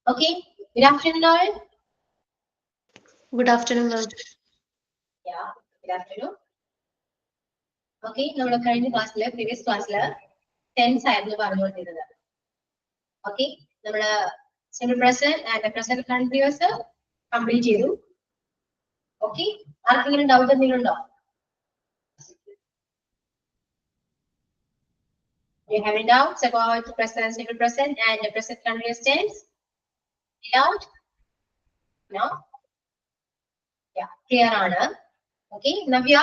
Okay, good afternoon all. Good afternoon, ma'am. Yeah, good afternoon. Okay, നമ്മുടെ കഴിഞ്ഞ ക്ലാസ്സിലെ previous ക്ലാസ്സില് tense ആയിരുന്നു പറഞ്ഞുകൊണ്ടിരുന്നത്. Okay, നമ്മുടെ simple present and present continuous complete ചെയ്തു. Okay, ആർക്കെങ്കിലും ഡൗട്ട് എന്തെങ്കിലും ഉണ്ടോ? You have any doubts about the present simple present and the present continuous tense? Doubt? No? Yeah, clear ആണ്. Okay, Navya?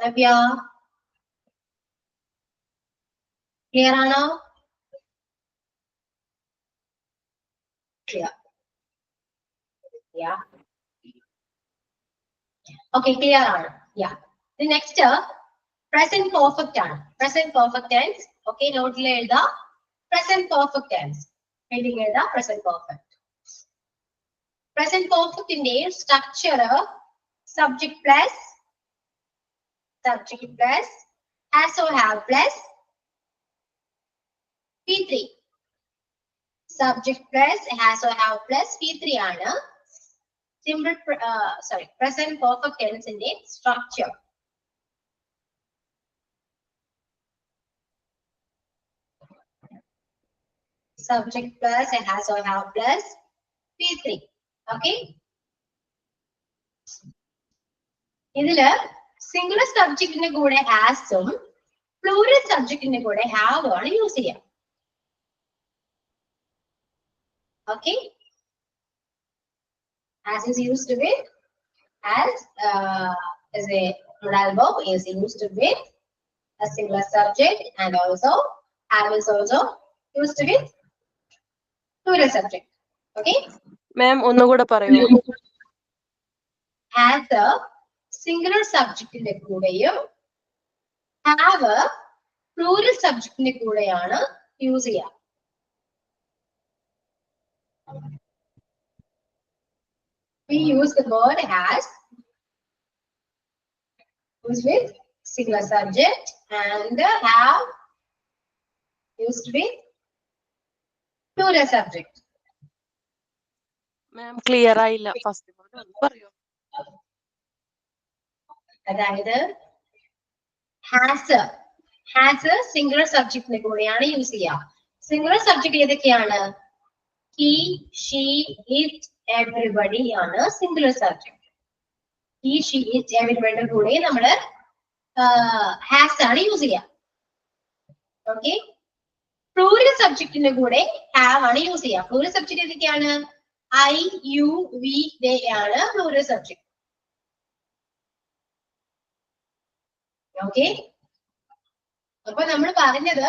Navya? Clear ആണോ? Clear. Yeah. Okay, clear ആണ്. Yeah. The next present perfect ആണ്. Present perfect tense. Okay, note ൽ എഴുതാ present perfect tense. Heading എഴുതാ present perfect. Present perfect ന്റെ structure subject plus has or have plus P3. Subject plus has or have plus P3 ആണ് simple present perfect tense ന്റെ structure. Subject plus has or have plus P3. Okay. ഇതില് singular സബ്ജക്റ്റിന്റെ കൂടെ ഹാസും plural സബ്ജക്റ്റിന്റെ കൂടെ have ആണ് use ചെയ്യാം. Okay. As is used with as a modal verb is used with a singular subject and also have is also used with plural subject. Okay. Ma'am, ഒന്നുകൂടെ പറയൂ. Has a singular സബ്ജക്റ്റിന്റെ കൂടെയും have plural സബ്ജക്റ്റിന്റെ കൂടെയാണ് use ചെയ്യുക. We use the word has used with singular subject and have used with plural subject. Ma'am, clear ആയില്ല. First പറയൂ. അതായത് has singular സബ്ജക്റ്റിന്റെ കൂടെയാണ് use ചെയ്യുക. സിംഗുലർ സബ്ജക്ട് ഏതൊക്കെയാണ്? he, she, it, everybody ആണ് singular subject. he, she, it, everybody കൂടെ നമ്മള് has ആണ് യൂസ് ചെയ്യുക. ഓക്കെ. പ്ലൂറൽ സബ്ജക്റ്റിന്റെ കൂടെ have ആണ് യൂസ് ചെയ്യുക. പ്ലൂറൽ സബ്ജക്ട് ഏതൊക്കെയാണ്? I, you, we, they ആണ് പ്ലൂറൽ സബ്ജക്ട്. ഓക്കെ. അപ്പൊ നമ്മൾ പറഞ്ഞത്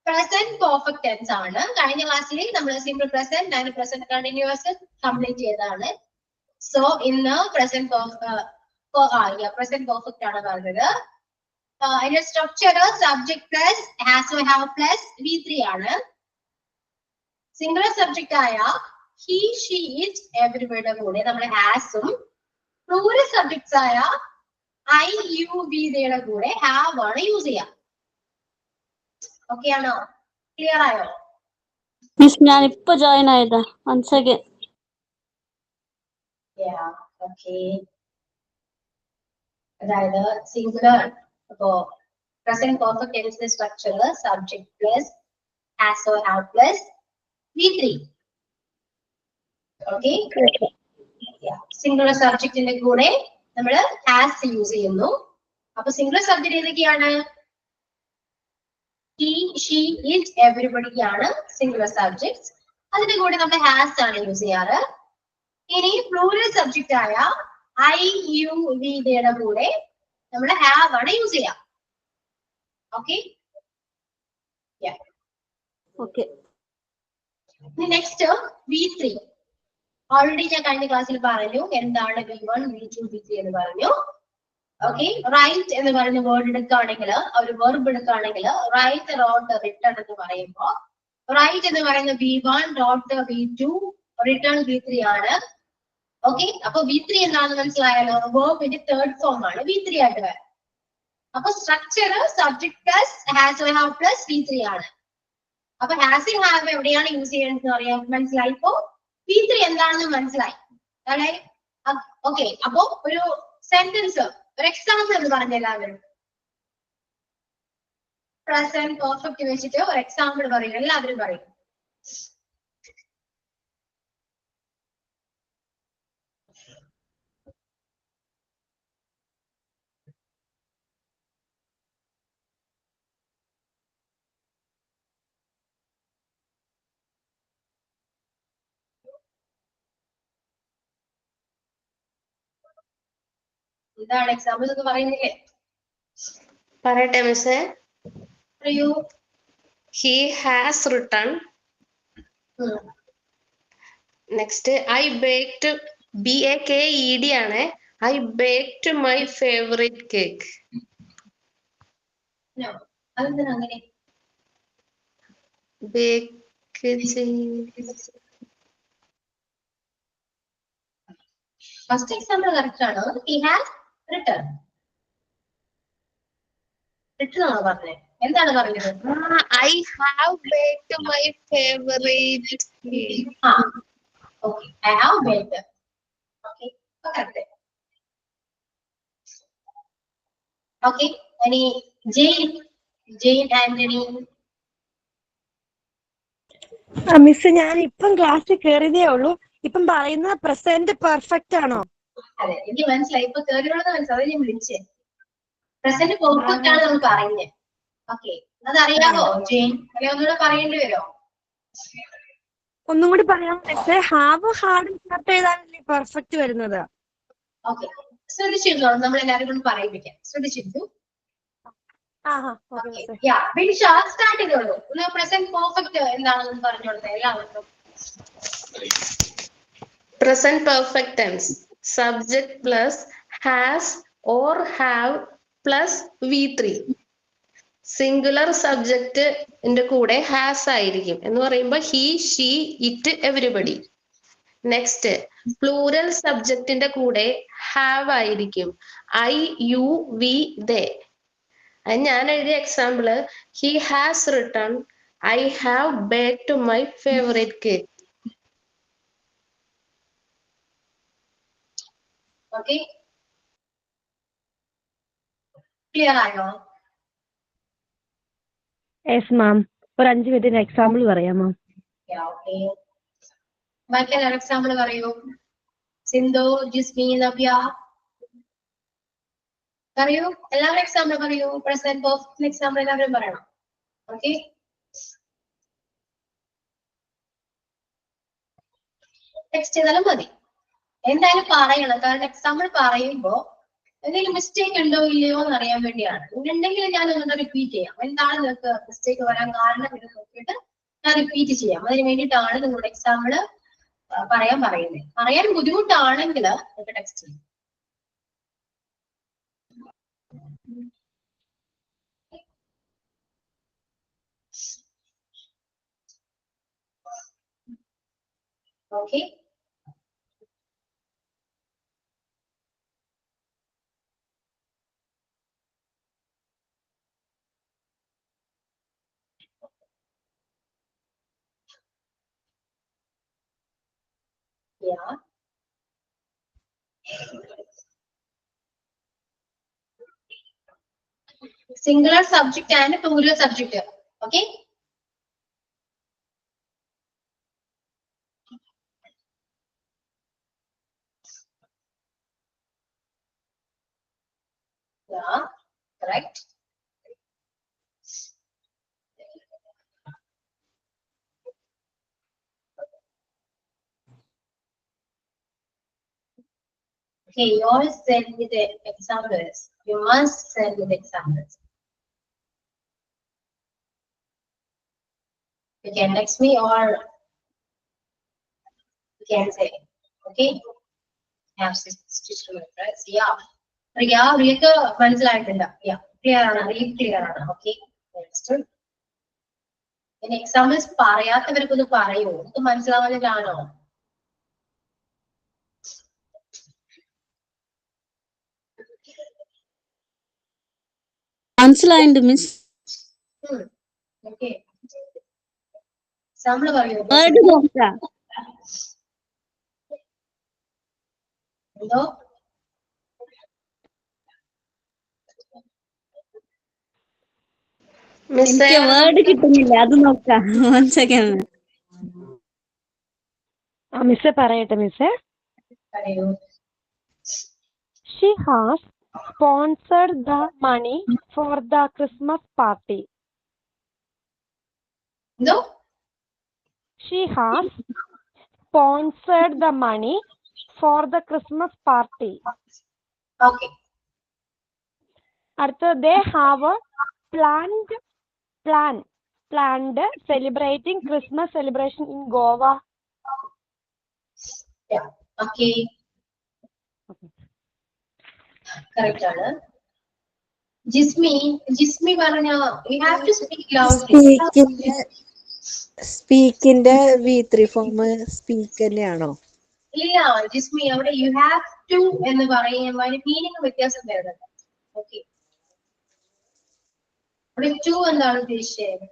പ്രസന്റ് പെർഫെക്റ്റ് ടെൻസ് ആണ്. കഴിഞ്ഞ ക്ലാസ്സിൽ നമ്മൾ simple present and present continuous complete ചെയ്തതാണ്. സോ ഇന്ന് പ്രസന്റ് പെർഫെക്റ്റ് ആണ് പറഞ്ഞത്. അതിന്റെ structure subject plus has or have plus V3 ആണ്. സിംഗുലർ സബ്ജക്റ്റ് ആയ he, she, it, everybody കൂടെ നമ്മൾ ഹാസും, പ്ലൂറൽ സബ്ജക്ട്സ് ആയ I, you, we, they കൂടെ have ആണ് യൂസ് ചെയ്യാം. ഓക്കെ ആണോ? ക്ലിയർ ആയോ? മിസ് ഞാൻ ഇപ്പൊ ജോയിൻ ആയതാ. Once again. ഓക്കെ. അതായത് സിംഗുലർ അപ്പോ പ്രസന്റ് പെർഫെക്റ്റ് ടെൻസിന്റെ structure subject plus has or have plus V3. Okay. Singular സബ്ജക്റ്റിന്റെ കൂടെ നമ്മൾ ഹാസ് യൂസ് ചെയ്യുന്നു. അപ്പൊ സിംഗുലർ സബ്ജക്ട് ഏതൊക്കെയാണ്? he, she, it, everybody ആണ് സിംഗുലർ സബ്ജക്ട്സ്. അതിന്റെ കൂടെ നമ്മൾ ഹാസ് ആണ് യൂസ് ചെയ്യാറ്. ഇനി പ്ലൂറൽ സബ്ജക്റ്റ് ആയ I, you, we, they കൂടെ നമ്മൾ have ആണ് യൂസ് ചെയ്യാം. Okay. Okay. Next V3. Already ഞാൻ കഴിഞ്ഞ ക്ലാസ്സിൽ പറഞ്ഞു എന്താണ് V1, V2, V3 എന്ന് പറഞ്ഞു. ഓക്കെ. റൈറ്റ് എന്ന് പറയുന്ന വേർഡ് എടുക്കുകയാണെങ്കിൽ, ഒരു വെർബ് എടുക്കുകയാണെങ്കിൽ റൈറ്റ്, റോട്ട്, റിട്ടേൺ എന്ന് പറയുമ്പോ റൈറ്റ് എന്ന് പറയുന്ന V1, rote V2, return V3 ആണ്. ഓക്കെ. അപ്പൊ V3 എന്താണെന്ന് മനസ്സിലായാലോ? വെർബിന്റെ തേർഡ് ഫോം ആണ് V3 ആയിട്ട് വരാം. അപ്പൊ structure subject plus has have plus V3 ആണ്. അപ്പൊ ഹാസിംഗ് ഹാവ് എവിടെയാണ് യൂസ് ചെയ്യേണ്ടത് അറിയാൻ മനസ്സിലായി. ഇപ്പോ V3 എന്താണെന്ന് മനസ്സിലായി അല്ലെ? ഓക്കെ, അപ്പോ ഒരു സെന്റൻസ്, ഒരു എക്സാമ്പിൾ എന്ന് പറഞ്ഞ എല്ലാവരും പ്രസന്റ് പെർഫെക്റ്റ് വെച്ചിട്ട് ഒരു എക്സാമ്പിൾ പറയും, എല്ലാവരും പറയും. എന്താണ് എക്സാമ്പിൾ എന്ന് പറയുന്നില്ലേ? പറയട്ടെ മിസ്സേ. പറയൂ. He has written. Next, I baked, BAKED ആണ്. I baked my favorite cake. അതെന്താണ് അങ്ങനെ? Bake ഫസ്റ്റ് എക്സാമ്പിൾ കറക്റ്റ് ആണ്. He has written. written ആണോ പറഞ്ഞത്? എന്താണ് പറഞ്ഞത്? I have baked my favorite cake. Okay, I have baked. Okay, correct. Okay, any Jane Anthony? Miss ഞാൻ ഇപ്പം ക്ലാസ്സിൽ കയറിയതേ ഉള്ളൂ. ഇപ്പം പറയുന്ന പ്രസന്റ് പെർഫെക്റ്റ് ആണോ? അതെ, എനിക്ക് മനസ്സിലായി. ഇപ്പൊ കയറിയുള്ളത് മനസ്സിലായി. ഞാൻ വിളിച്ചേ പ്രസന്റ് പെർഫെക്റ്റ് ആണ് നമ്മൾ പറയുന്നത്. ഓക്കെ, അതറിയാമോ ജെയിൻ? അല്ലെ ഒന്നുകൂടെ പറയേണ്ടി വരുമോ? ഒന്നും കൂടി പറയാം മിസ്സേ. ഹാവ് ഹാർഡ് സ്റ്റാർട്ട് ചെയ്താലല്ലേ പെർഫെക്റ്റ് വരുന്നത്. ഓക്കെ, ശ്രദ്ധിച്ചിരുന്നോ? നമ്മൾ എല്ലാവരും കൊണ്ട് പറയിപ്പിക്കാം. ശ്രദ്ധിച്ചിരുന്നു? സ്റ്റാർട്ട് ചെയ്തോളൂ. പ്രസന്റ് പെർഫെക്റ്റ് എന്താണെന്ന് പറഞ്ഞു കൊടുത്തേ എല്ലാവർക്കും. Present perfect tense. Subject plus has or have plus V3. Singular സബ്ജക്റ്റിന്റെ കൂടെ ഹാസ് ആയിരിക്കും എന്ന് പറയുമ്പോൾ he, she, it, everybody. Next, plural സബ്ജക്റ്റിന്റെ കൂടെ ഹാവ് ആയിരിക്കും. I, you, we, they. ഞാൻ എഴുതിയ example, he has written I have baked my favourite cake. Okay, clear ആയോ? Yes ma'am. ഒരു 5 മിനിറ്റ് എക്സാമ്പിൾ പറയാമോ? ബാക്കിയെല്ലാവരും എക്സാമ്പിൾ പറയൂ. സിന്ധു, ജിസ്മി, നവ്യ പറയൂ. എല്ലാവരും എക്സാമ്പിൾ പറയൂ. പ്രസന്റ് പെർഫെക്റ്റ് എക്സാമ്പിൾ എല്ലാവരും പറയണം. ഓക്കെ, ടെക്സ്റ്റ് ചെയ്താലും മതി. എന്തായാലും പറയണം, കാരണം എക്സാമ്പിൾ പറയുമ്പോ എന്തെങ്കിലും മിസ്റ്റേക്ക് ഉണ്ടോ ഇല്ലയോ എന്ന് അറിയാൻ വേണ്ടിയാണ്. ഉണ്ടെങ്കിൽ ഞാൻ ഒന്നുകൂടെ റിപ്പീറ്റ് ചെയ്യാം. എന്താണ് നിങ്ങൾക്ക് മിസ്റ്റേക്ക് വരാൻ കാരണം എന്ന് നോക്കിയിട്ട് ഞാൻ റിപ്പീറ്റ് ചെയ്യാം. അതിന് വേണ്ടിയിട്ടാണ് നിങ്ങളുടെ എക്സാമ്പിള് പറയാൻ പറയുന്നത്. പറയാൻ ബുദ്ധിമുട്ടാണെങ്കിൽ നിങ്ങൾക്ക് ടെക്സ്റ്റ് ചെയ്യാം. Okay, yeah. Singular subject and plural subject. Okay. Yeah, correct. Okay, you always send me the examples. You must send me the examples. You can text me or you can say, okay? Have stitched to my dress. Yeah. Yeah, Rika മനസ്സിലായിട്ടില്ല. Yeah, clear ആണ്. Clear ആണ്. Okay. Understood. ഇനി examples പറയാത്തവർക്കൊന്ന് പറയൂ. ഇത് മനസ്സിലാവുന്നതാണോ? മനസ്സിലായിണ്ട് miss. Okay, example പറയൂ. Word നോക്കാം. എന്തോ മിസ്സേ എനിക്ക് വേർഡ് കിട്ടുന്നില്ല, അത് നോക്കാം. 1 second. മിസ്സേ പറയട്ടെ മിസ്സേ. പറയൂ. She has sponsored the money for the Christmas party. എന്തോ She has sponsored the money for the Christmas party. Okay, അടുത്തത് they have planned celebrating Christmas celebration in Goa. Okay, correct ആണ്. ജിസ്മി പറഞ്ഞ you have to speak loudly. സ്പീക്കിന്റെ V3 form speak തന്നെയാണോ? ഇല്ല ജിസ്മി, അവിടെ U have to എന്ന് പറയുമ്പോൾ അതിന് മീനിങ് വ്യത്യാസം വരുന്നുണ്ട്. ഓക്കെ, അവിടെ ടു എന്താണ് ഉദ്ദേശിച്ചത്?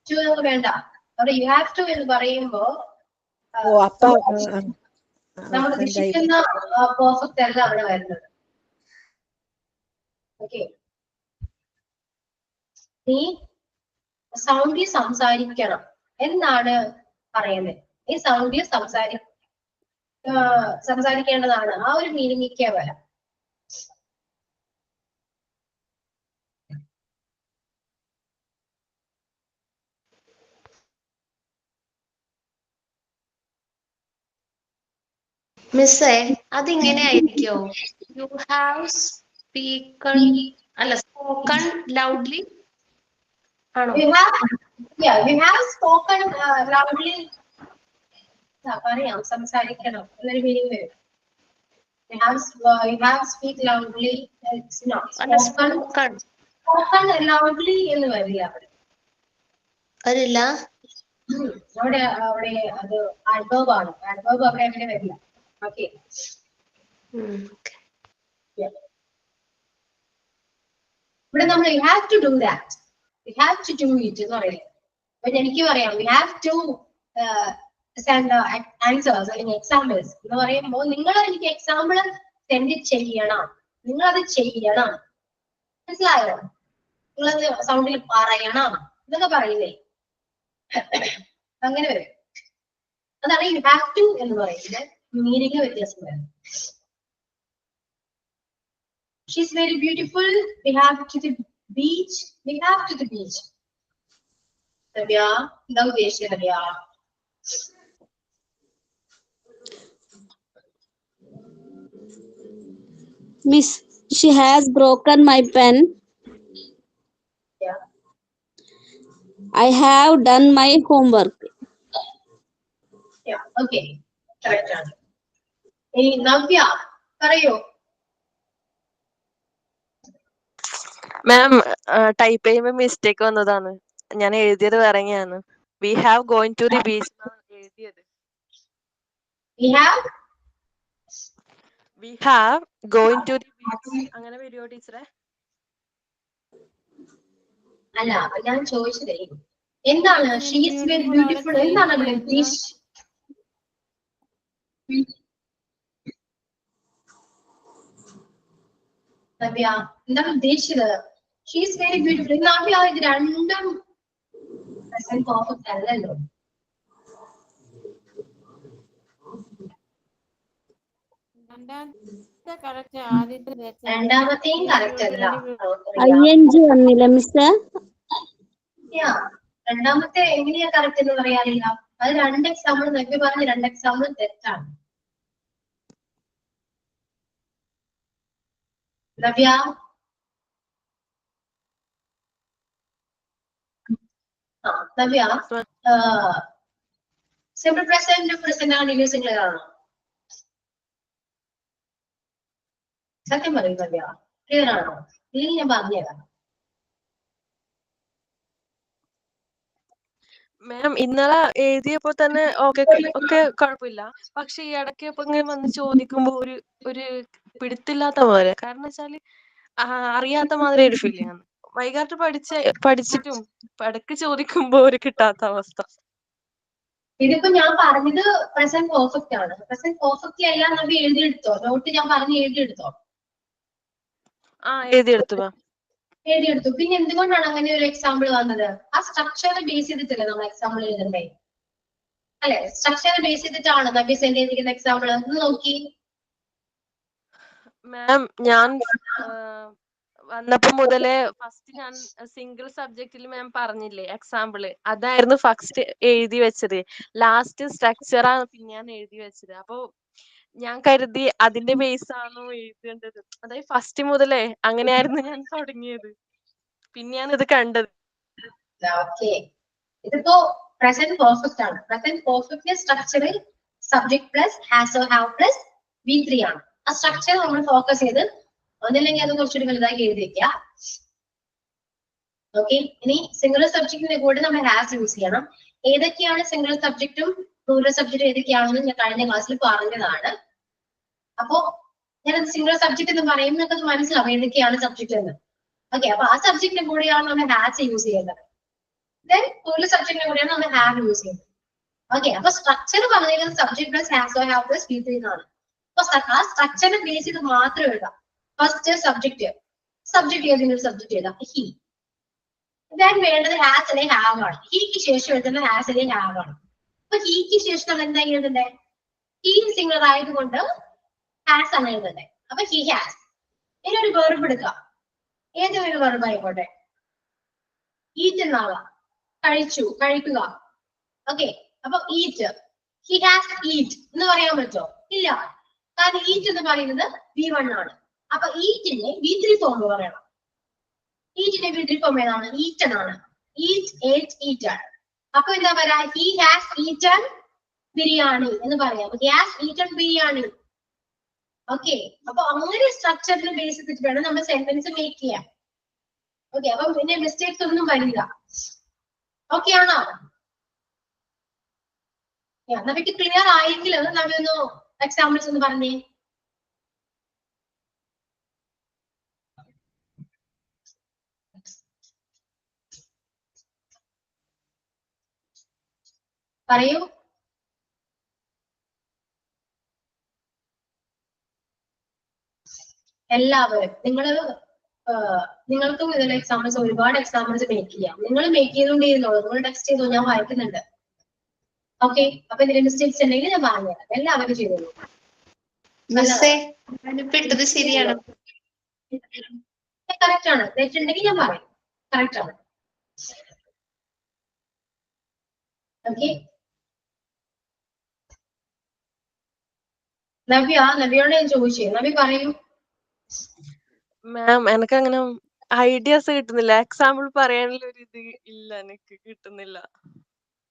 ടു എന്ന് വേണ്ട, അവിടെ യു ഹാവ് ടു എന്ന് പറയുമ്പോ അപ്പൊ നമ്മൾ ഉദ്ദേശിക്കുന്ന പെർഫെക്റ്റ് അല്ല അവിടെ വരുന്നത്. ഓക്കെ, നീ സൗണ്ടിൽ സംസാരിക്കണം എന്നാണ് പറയുന്നത്. ഈ സൗണ്ടിൽ സംസാരിക്കേണ്ടതാണ്. ആ ഒരു മീനിങ്ങിക്കേ വരാം. മിസ്സേ അതിങ്ങനെ ആയിരിക്കോ? യു ഹാവ് സ്പോക്കൺ ലൗഡ്ലി ആണോ? You have spoken loudly. പറയാം, സംസാരിക്കണം എന്നൊരു മീനിങ് വരും. You have speak loudly. It's not spoken loudly എന്ന് വരില്ല അവിടെ. വരില്ല. അവിടെ അത് adverb ആണ്. adverb അവിടെ അങ്ങനെ വരില്ല. ഓക്കെ, ഇവിടെ നമ്മൾ you have to do that. You have to do it എന്ന് പറയില്ലേ? അപ്പൊ എനിക്ക് പറയാം we have to send answers അല്ലെങ്കിൽ examples എന്ന് പറയുമ്പോൾ നിങ്ങൾ എനിക്ക് എക്സാമ്പിൾ സെൻഡ് ചെയ്യണം, നിങ്ങൾ അത് ചെയ്യണം. മനസ്സിലായോ? നിങ്ങളത് സൗണ്ടിൽ പറയണം എന്നൊക്കെ പറയില്ലേ? അങ്ങനെ വരും. അതാണ് യു ഹാവ് ടു എന്ന് പറയുന്നത്. മീനിങ് വ്യത്യാസം വരും. She's very beautiful. We have to the beach. We have to the beach. Navya, എന്താ ഉദ്ദേശിച്ചത് Navya? Miss, she has broken my pen. Yeah. I have done my homework. Yeah. Okay. Correct ആണ്. ഇനി നവ്യ പറയൂ. മാം type ചെയ്യുമ്പോൾ mistake വന്നതാണ്. ഞാൻ എഴുതിയത് വേറെയാണ്. We have going to the beach എഴുതിയത്. We have going to the beach അങ്ങനെ വരുമോ ടീച്ചറെ? അല്ല, ഞാൻ ചോദിച്ചതേ എന്താണ് ഷീ ഈസ് വെരി ബ്യൂട്ടിഫുൾ എന്താണ് അവിടെ ഉദ്ദേശിച്ചത്? നവ്യ എന്താണ് ഉദ്ദേശിച്ചത്? She is very beautiful. Navya ഇത് രണ്ടും പെർഫെക്റ്റ് അല്ലല്ലോ. രണ്ടാമത്തെയും കറക്റ്റ് അല്ല. ing വന്നില്ല മിസ്. രണ്ടാമത്തെ എങ്ങനെയാ കറക്റ്റ് എന്ന് പറയാനില്ല. അത് 2 എക്സാമ്പിൾ നവ്യ പറഞ്ഞ 2 എക്സാമ്പിൾ തെറ്റാണ്. നവ്യ നവ്യ സിമ്പിൾ പ്രസന്റ് ആണ് യൂസിംഗ് ആണോ? സത്യം പറയും നവ്യ, ക്ലിയർ ആണോ? ഇല്ലെങ്കിൽ ഞാൻ പറഞ്ഞുതരാം. മാം ഇന്നലെ എഴുതിയപ്പോ തന്നെ ഒക്കെ കുഴപ്പമില്ല. പക്ഷെ ഈ ഇടയ്ക്ക് ഇങ്ങനെ വന്ന് ചോദിക്കുമ്പോ ഒരു പിടുത്തില്ലാത്ത പോലെ. കാരണം വെച്ചാല് അറിയാത്ത മാതിരി ഒരു ഫീലിംഗ് ആണ്. വൈകാട്ട് പഠിച്ചിട്ടും പടക്ക് ചോദിക്കുമ്പോ ഒരു കിട്ടാത്ത അവസ്ഥ. ഇതിപ്പോ ഞാൻ പറഞ്ഞത് പ്രസന്റ് പെർഫെക്റ്റ് ആണ്. പ്രസന്റ് പെർഫെക്റ്റ് എല്ലാം നമ്മൾ എഴുതിയെടുത്തോ? നോട്ട് ഞാൻ പറഞ്ഞ് എഴുതിയെടുത്തോ? എഴുതിയെടുത്തു മാം. എഴുതിയെടുത്തു. പിന്നെ എന്തുകൊണ്ടാണ് അങ്ങനെ ഒരു എക്സാമ്പിൾ വന്നത്? ആ സ്ട്രക്ചറിനെ ബേസ് ചെയ്തിട്ടല്ലേ നമ്മൾ എക്സാമ്പിൾ എഴുതണ്ടേ? അല്ലെ? സ്ട്രക്ചറിനെ ബേസ് ചെയ്തിട്ടാണ് നബി സെൻഡ് ചെയ്തിരിക്കുന്ന എക്സാമ്പിൾ. ഒന്ന് നോക്കി മാം. ഞാൻ വന്നപ്പോ മുതലേ ഫസ്റ്റ് ഞാൻ സിംഗിൾ സബ്ജക്റ്റിൽ മാം പറഞ്ഞില്ലേ എക്സാമ്പിള്, അതായിരുന്നു ഫസ്റ്റ് എഴുതി വെച്ചത്. ലാസ്റ്റ് സ്ട്രക്ചറാണ് പിന്നെ ഞാൻ എഴുതി വെച്ചത്. അപ്പൊ ഞാൻ കരുതി അതിന്റെ ബേസ് ആണോ എഴുതേണ്ടത്. അതായത് ഫസ്റ്റ് മുതലേ അങ്ങനെയായിരുന്നു ഞാൻ തുടങ്ങിയത്. പിന്നെയാണ് ഇത് കണ്ടത്. ഇതിപ്പോ പ്രസന്റ് പെർഫെക്റ്റ് ആണ്. Present perfect structure subject plus has or have plus V3 ആണ്. ആ സ്ട്രക്ചർ നമ്മൾ ഫോക്കസ് ചെയ്ത് ഒന്നില്ലെങ്കിൽ അത് കുറച്ചുകൂടി വലുതാക്കി എഴുതി വെക്കുക. ഓക്കെ. ഇനി സിംഗുലർ സബ്ജക്റ്റിന്റെ കൂടെ നമ്മൾ ഹാസ് യൂസ് ചെയ്യണം. ഏതൊക്കെയാണ് സിംഗുലർ സബ്ജക്റ്റും പ്ലൂറൽ സബ്ജക്റ്റും ഏതൊക്കെയാണെന്ന് ഞാൻ കഴിഞ്ഞ ക്ലാസ്സിൽ പറഞ്ഞതാണ്. അപ്പോ ഞാൻ സിംഗുലർ സബ്ജക്ട് എന്ന് പറയുമ്പോൾ നിങ്ങൾക്ക് അത് മനസ്സിലാവും ഏതൊക്കെയാണ് സബ്ജക്ട് എന്ന്. ഓക്കെ. അപ്പൊ ആ സബ്ജക്റ്റിന്റെ കൂടെയാണ് നമ്മൾ ഹാസ് യൂസ് ചെയ്യുന്നത്. ദെൻ പ്ലൂറൽ സബ്ജക്റ്റിന്റെ കൂടെയാണ് നമ്മൾ ഹാവ് യൂസ് ചെയ്യുന്നത്. ഓക്കെ. അപ്പൊ സ്ട്രക്ചർ പറഞ്ഞിരിക്കുന്നത് subject plus has or have plus V3 എന്നാണ്. അപ്പൊ ആ സ്ട്രക്ചറിനെ ബേസ് ചെയ്ത് മാത്രം എഴുതാം. ഫസ്റ്റ് സബ്ജക്ട് ഏതെങ്കിലും ഒരു സബ്ജക്ട് എഴുതാം. ഹി. ദെൻ വേണ്ടത് ഹാസ് അല്ലെങ്കിൽ ഹാവ് ആണ്. ഹീക്ക് ശേഷം എഴുതുന്ന ഹാസ് അല്ലെങ്കിൽ ഹാവ് ആണ്. അപ്പൊ ഹീക്ക് ശേഷം നമ്മൾ എന്താ എഴുതണ്ടേ? ഹി സിംഗുലർ ആയതുകൊണ്ട് ഹാസ് ആണ് എഴുതണ്ടേ. അപ്പൊ ഹി ഹാസ്. ഇനി ഒരു വെർബ് എടുക്കാം. ഏതൊരു വെർബ് ആയിക്കോട്ടെ. ഈറ്റ് എന്നാവാം. കഴിച്ചു, കഴിക്കുക. ഓക്കെ. അപ്പൊ ഈറ്റ്. ഹി ഹാസ് ഈറ്റ് എന്ന് പറയാൻ പറ്റോ? ഇല്ല. കാരണം ഈറ്റ് എന്ന് പറയുന്നത് V1 ആണ്. അപ്പൊ ഈറ്റിന്റെ V3 ഫോം പറയണം. ഈറ്റിന്റെ V3 ഫോം ഏതാണ്? ഈറ്റൻ ആണ്. ഈറ്റ്, ഏറ്റ്, ഈറ്റൺ. അപ്പൊ എന്താ പറയാ? ഹി ഹാസ് ഈറ്റൺ ബിരിയാണി എന്ന് പറയാം. He has eaten biryani. Okay. അപ്പൊ അങ്ങനെ സ്ട്രക്ചറിനെ ബേസ് ചെയ്തിട്ട് വേണം നമ്മൾ സെന്റൻസ് മേക്ക് ചെയ്യാൻ. ഓക്കെ. അപ്പൊ പിന്നെ മിസ്റ്റേക്സ് ഒന്നും വരില്ല. ഓക്കെ ആണോ? നമുക്ക് ക്ലിയർ ആയെങ്കിൽ നമ്മൊന്ന് എക്സാമ്പിൾസ് ഒന്ന് പറഞ്ഞേ. പറയൂ. എല്ലാവരും നിങ്ങൾക്കും ഇതിലെ എക്സാമ്പിൾസ് ഒരുപാട് എക്സാമ്പിൾസ് മേക്ക് ചെയ്യാം. നിങ്ങൾ മേക്ക് ചെയ്തുകൊണ്ടിരുന്നോളൂ. നിങ്ങൾ ടെക്സ്റ്റ് ചെയ്തോ, ഞാൻ വായിക്കുന്നുണ്ട്. ഓക്കെ. അപ്പൊ ഇതിന്റെ മിസ്റ്റേക്സ് ഉണ്ടെങ്കിൽ ഞാൻ പറഞ്ഞുതരാം. എല്ലാവരും ചെയ്തോളൂ. ശരിയാണ്. കറക്റ്റ് ആണ്. തെറ്റുണ്ടെങ്കിൽ ഞാൻ പറയും. കറക്റ്റ് ആണ്. ഓക്കെ. നബിയോട് ഞാൻ ചോദിച്ചേ. നബി പറയൂ. മാം എനിക്ക് അങ്ങനെ ഐഡിയാസ് കിട്ടുന്നില്ല. എക്സാമ്പിൾ പറയാനുള്ള ഒരു ഇത് ഇല്ല, എനിക്ക് കിട്ടുന്നില്ല.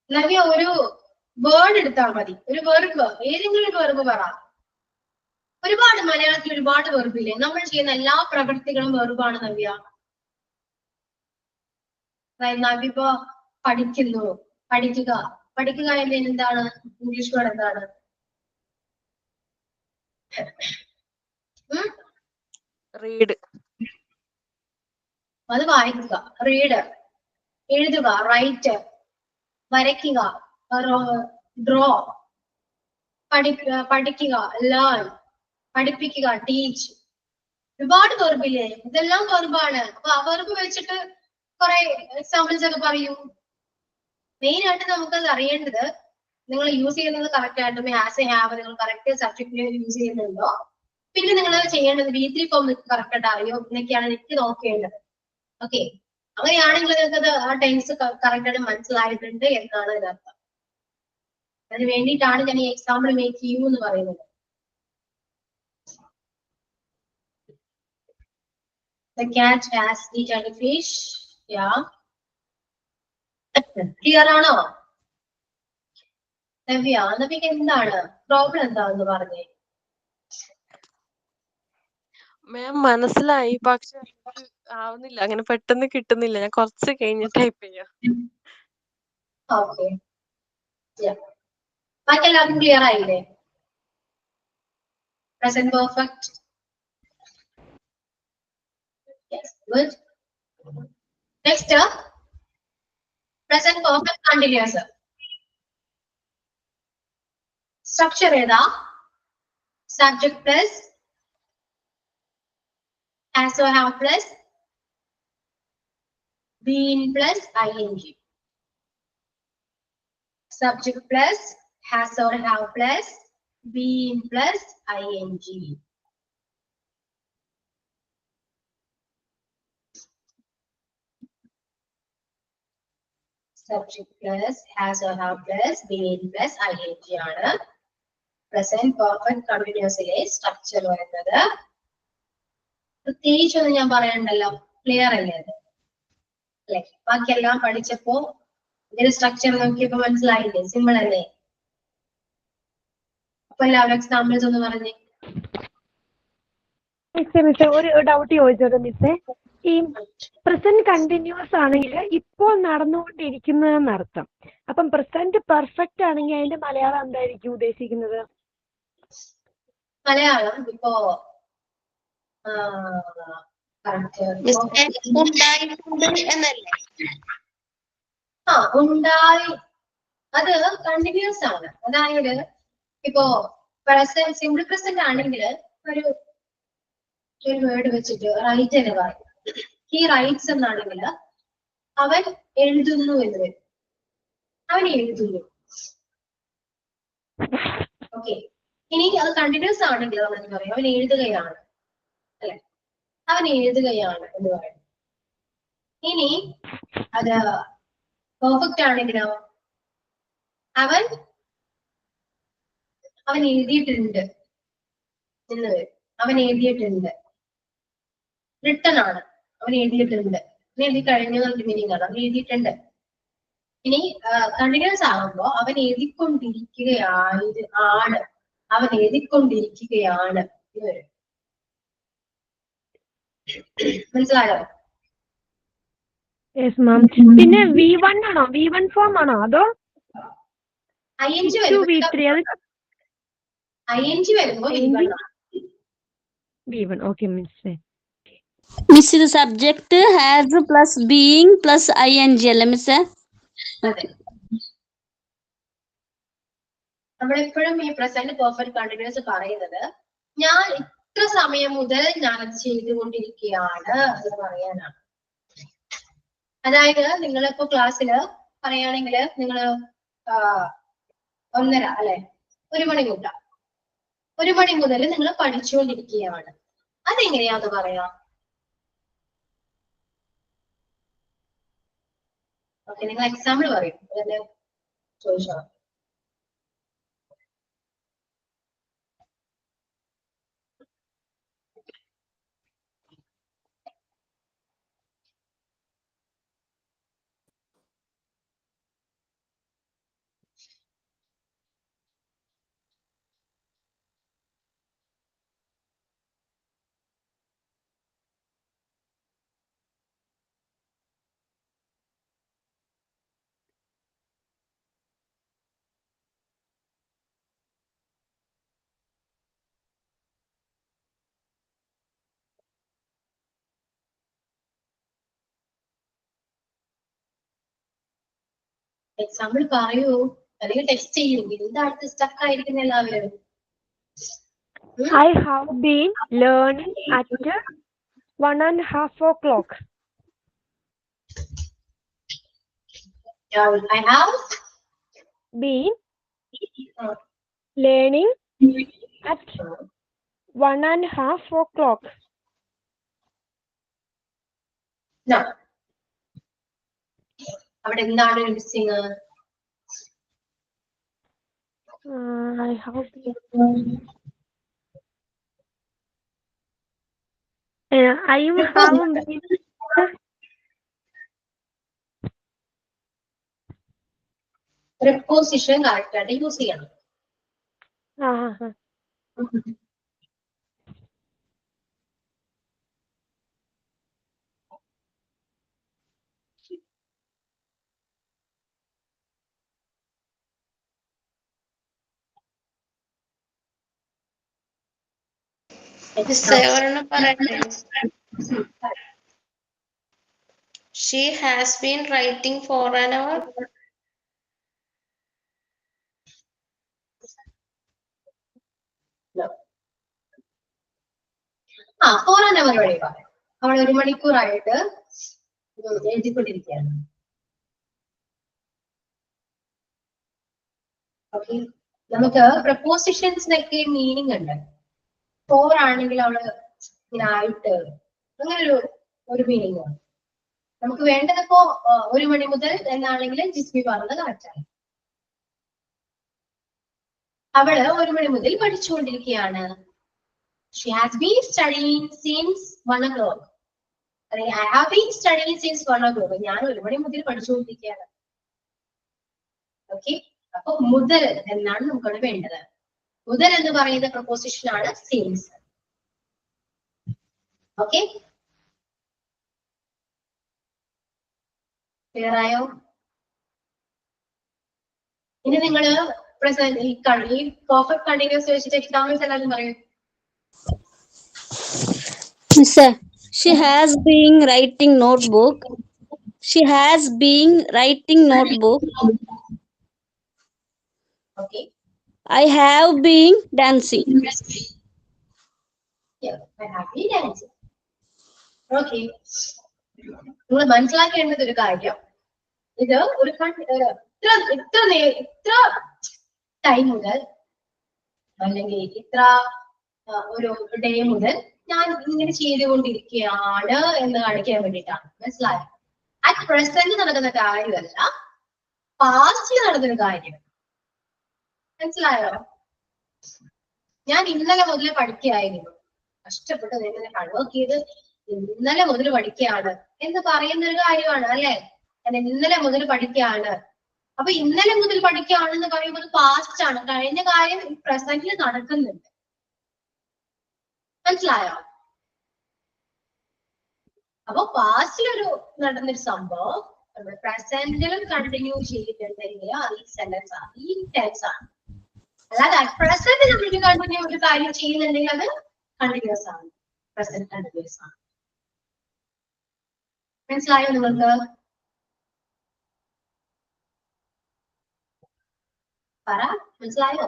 നബി ഒരു വേർഡ് എടുത്താൽ മതി. ഒരു വെർബ്, ഏതെങ്കിലും ഒരു വെർബ് പറ. ഒരുപാട് മലയാളത്തിൽ ഒരുപാട് വെർബില്ലേ? നമ്മൾ ചെയ്യുന്ന എല്ലാ പ്രവൃത്തികളും വെർബാണ് നവ്യ. നബി ഇപ്പൊ പഠിക്കുന്നു, പഠിക്കുക. പഠിക്കുക എന്നതിന് എന്താണ് ഇംഗ്ലീഷ് വേർഡ്? എന്താണ്? റീഡ്. അത് വായിക്കുക. റീഡ്. എഴുതുക. റൈറ്റ്. വരയ്ക്കുക. ഡ്രോ. പഠിക്കുക. ലേൺ. പഠിപ്പിക്കുക. ടീച്ച്. ഒരുപാട് വെർബില്ലേ? ഇതെല്ലാം വെർബാണ്. അപ്പൊ ആ വെർബ് വെച്ചിട്ട് കുറെ എക്സാമ്പിൾസ് ഒക്കെ പറയൂ. മെയിൻ ആയിട്ട് നമുക്കത് അറിയേണ്ടത് നിങ്ങൾ യൂസ് ചെയ്യുന്നത് കറക്റ്റ് ആയിട്ട് ഹാസ് ഹാവ് നിങ്ങൾ കറക്റ്റ് സബ്ജക്റ്റിന് യൂസ് ചെയ്യുന്നുണ്ടോ. പിന്നെ നിങ്ങൾ ചെയ്യേണ്ടത് V3 ഫോം കറക്റ്റ് ആയിട്ട് അറിയോ എന്നൊക്കെയാണ് എനിക്ക് നോക്കേണ്ടത്. ഓക്കെ. അങ്ങനെയാണെങ്കിൽ നിങ്ങൾക്കത് ആ ടെൻസ് കറക്റ്റ് ആയിട്ട് മനസ്സിലായിട്ടുണ്ട് എന്നാണ് ഇതിനർത്ഥം. അതിന് വേണ്ടിയിട്ടാണ് ഞാൻ ഈ എക്സാമ്പിൾ മേക്ക് ചെയ്യൂ എന്ന് പറയുന്നത്. The cat has eaten a fish. Yeah. Clear ആണോ? നബിക്ക് എന്താണ് പ്രോബ്ലം? എന്താന്ന് പറഞ്ഞേ. മാം മനസ്സിലായി, പക്ഷെ ആവുന്നില്ല, അങ്ങനെ പെട്ടെന്ന് കിട്ടുന്നില്ല. ഞാൻ കുറച്ച് കഴിഞ്ഞ് ടൈപ്പ് ചെയ്യാം. ഓക്കെ. ബാക്കി എല്ലാവർക്കും ക്ലിയർ ആയില്ലേ? Present perfect Good. Next, present perfect continuous. Structure ഏതാ? Subject plus has or have plus been plus ing. Subject plus has or have plus been plus ing. Subject plus has or have plus been plus ing ആണ് present perfect continuously structure വരുന്നത്. പ്രത്യേകിച്ചൊന്നും ഞാൻ പറയണ്ടല്ലോ, clear അല്ലേ അത്? അല്ലെ, ബാക്കിയെല്ലാം പഠിച്ചപ്പോ ഇതിന്റെ സ്ട്രക്ചർ നോക്കിയപ്പോ മനസ്സിലായില്ലേ? സിമ്പിൾ അല്ലേ? അപ്പൊ എല്ലാവരും എക്സാമ്പിൾസ് ഒന്ന് പറഞ്ഞേ. മിസ്സേ ഒരു ഡൗട്ട് ചോദിച്ചോട്ടെ മിസ്സേ? ഈ പ്രസന്റ് കണ്ടിന്യൂസ് ആണെങ്കിൽ ഇപ്പോൾ നടന്നുകൊണ്ടിരിക്കുന്നതെന്ന് അർത്ഥം. അപ്പം പ്രസന്റ് പെർഫെക്റ്റ് ആണെങ്കിൽ അതിന്റെ മലയാളം എന്തായിരിക്കും ഉദ്ദേശിക്കുന്നത്? മലയാളം ഇപ്പോ എന്നല്ലേ? ഉണ്ടായി, അത് കണ്ടിന്യൂസ് ആണ്. അതായത് ഇപ്പോ പ്രസന്റ് സിമ്പിൾ പ്രസന്റ് ആണെങ്കിൽ ഒരു വേർഡ് വെച്ചിട്ട് റൈറ്റ് എന്ന് പറയും. ഹി റൈറ്റ്സ് എന്നാണെങ്കിൽ അവൻ എഴുതുന്നു എന്ന് വരും. അവൻ എഴുതുന്നു. ഓക്കെ, ഇനി അത് കണ്ടിന്യൂസ് ആണെങ്കിൽ നമ്മൾ എന്ത് പറയും? അവൻ എഴുതുകയാണ്, അല്ലെ? അവൻ എഴുതുകയാണ് എന്ന് പറയും. ഇനി അത് പെർഫെക്റ്റ് ആണെങ്കിലോ അവൻ എഴുതിയിട്ടുണ്ട് എന്ന് വരും. അവൻ എഴുതിയിട്ടുണ്ട്. റിട്ടൺ ആണ്, അവൻ എഴുതിയിട്ടുണ്ട്. എഴുതി കഴിഞ്ഞു മീനിങ് ആണ്, അവൻ എഴുതിയിട്ടുണ്ട്. ഇനി കണ്ടിന്യൂസ് ആകുമ്പോ അവൻ എഴുതിക്കൊണ്ടിരിക്കുകയാണ്, അവൻ എഴുതിക്കൊണ്ടിരിക്കുകയാണ് എന്ന് വരും. മനസ്സിലായോ? പിന്നെ V1 ആണോ? V1 ഫോം ആണോ അതോ ing വരുമ്പോ V1? ഓക്കെ മിസ്സേ. മിസ് ഇത് subject has plus being plus ing അല്ലേ മിസ്സേ? അതെ, നമ്മളെപ്പോഴും ഈ പ്രസന്റ് പെർഫെക്റ്റ് കണ്ടിന്യൂസ് പറയുന്നത് ഞാൻ ഇത്ര സമയം മുതൽ ഞാൻ അത് ചെയ്തുകൊണ്ടിരിക്കുകയാണ് എന്ന് പറയാനാണ്. അതായത് നിങ്ങളിപ്പോ ക്ലാസ്സില് പറയുകയാണെങ്കിൽ നിങ്ങൾ 1:30 അല്ലെ, 1 മണി മുതൽ 1 മണി മുതൽ നിങ്ങൾ പഠിച്ചുകൊണ്ടിരിക്കുകയാണ്. അതെങ്ങനെയാന്ന് പറയാം? ഓക്കെ, നിങ്ങൾ എക്സാമ്പിൾ പറയും, അതെന്നെ ചോദിച്ചോ. എക്സാമ്പിൾ പറയൂ, അല്ലെങ്കിൽ ടെക്സ്റ്റ് ചെയ്യൂ. എന്താണ് സ്റ്റക്ക് ആയിരിക്കുന്ന എല്ലാവരും? I have been learning at 1:30 o'clock. I have Been learning at 1:30 o'clock. No. അവിടെ എന്താണ് missing? I have been. I have been. Preposition correct ആയിട്ട് യൂസ് ചെയ്യണം. ഒരെണ്ണം പറയട്ടെ? She has been writing for an hour. No. for an hour വഴി പറയാം. അവൾ 1 മണിക്കൂറായിട്ട് എഴുതിക്കൊണ്ടിരിക്കുകയാണ്. Okay, നമുക്ക് പ്രപ്പോസിഷൻസിനൊക്കെ മീനിങ് ഉണ്ട്. ഫോർ ആണെങ്കിൽ അവള് ഇങ്ങനെ ആയിട്ട് അങ്ങനെ ഒരു മീനിങ് ആണ്. നമുക്ക് വേണ്ടതിപ്പോ 1 മണി മുതൽ എന്നാണെങ്കിൽ ജിസ്മി പറഞ്ഞത് കറക്റ്റ് ആണ്. അവള് 1 മണി മുതൽ പഠിച്ചുകൊണ്ടിരിക്കുകയാണ്. She has been studying since 1 o'clock. I have been studying since 1 o'clock. ഞാൻ 1 മണി മുതൽ പഠിച്ചുകൊണ്ടിരിക്കുകയാണ്. ഓക്കെ, അപ്പൊ മുതൽ എന്നാണ് നമുക്കവിടെ വേണ്ടത്. മുതൽ എന്ന് പറയുന്ന പ്രപ്പോസിഷൻ ആണ് since. ഓക്കെ, ക്ലിയർ ആയോ? ഇനി നിങ്ങള് പ്രസന്റ് ഈ പെർഫെക്റ്റ് കണ്ടിന്യൂസ് വെച്ചിട്ട് എക്സാമ്പിൾസ് എല്ലാവരും പറയും. Miss, she has been writing notebook. She has been writing notebook. Okay. I have been dancing. Yeah, I have been dancing. Okay. നിങ്ങൾ മനസ്സിലാക്കേണ്ടത് ഒരു കാര്യം, ഇത് ഒരു ഇത്ര ടൈം മുതൽ അല്ലെങ്കിൽ ഇത്ര ഒരു ഡേ മുതൽ ഞാൻ ഇങ്ങനെ ചെയ്തുകൊണ്ടിരിക്കുകയാണ് എന്ന് കാണിക്കാൻ വേണ്ടിയിട്ടാണ്. മനസ്സിലായോ? അറ്റ് പ്രസന്റ് നടക്കുന്ന കാര്യമല്ല, പാസ്റ്റിൽ നടന്നൊരു കാര്യം. മനസ്സിലായോ? ഞാൻ ഇന്നലെ മുതൽ പഠിക്കുകയായിരുന്നു, കഷ്ടപ്പെട്ട് ഇന്നലെ ഹാർഡ്വർക്ക് ചെയ്ത് ഇന്നലെ മുതൽ പഠിക്കുകയാണ് എന്ന് പറയുന്ന ഒരു കാര്യമാണ് അല്ലെ? ഞാൻ ഇന്നലെ മുതൽ പഠിക്കുകയാണ്. അപ്പൊ ഇന്നലെ മുതൽ പഠിക്കുകയാണെന്ന് പറയുമ്പോൾ പാസ്റ്റ് ആണ്, കഴിഞ്ഞ കാര്യം പ്രസന്റിൽ നടക്കുന്നുണ്ട്. മനസ്സിലായോ? അപ്പൊ പാസ്റ്റിലൊരു നടന്നൊരു സംഭവം പ്രസന്റിലും കണ്ടിന്യൂ ചെയ്തിട്ടുണ്ടെങ്കിൽ അത് ഈ സെന്റൻസ് ആണ്, ഈ ടെൻസ് ആണ്. അല്ലാതെ പ്രസന്റ് നമ്മൾ കണ്ടിന്യൂ ഒരു കാര്യം ചെയ്യുന്നുണ്ടെങ്കിൽ അത് കണ്ടിന്യൂസ് ആണ്, പ്രസന്റ് കണ്ടിന്യൂസ് ആണ്. മനസ്സിലായോ നിങ്ങൾക്ക്? പറ, മനസ്സിലായോ?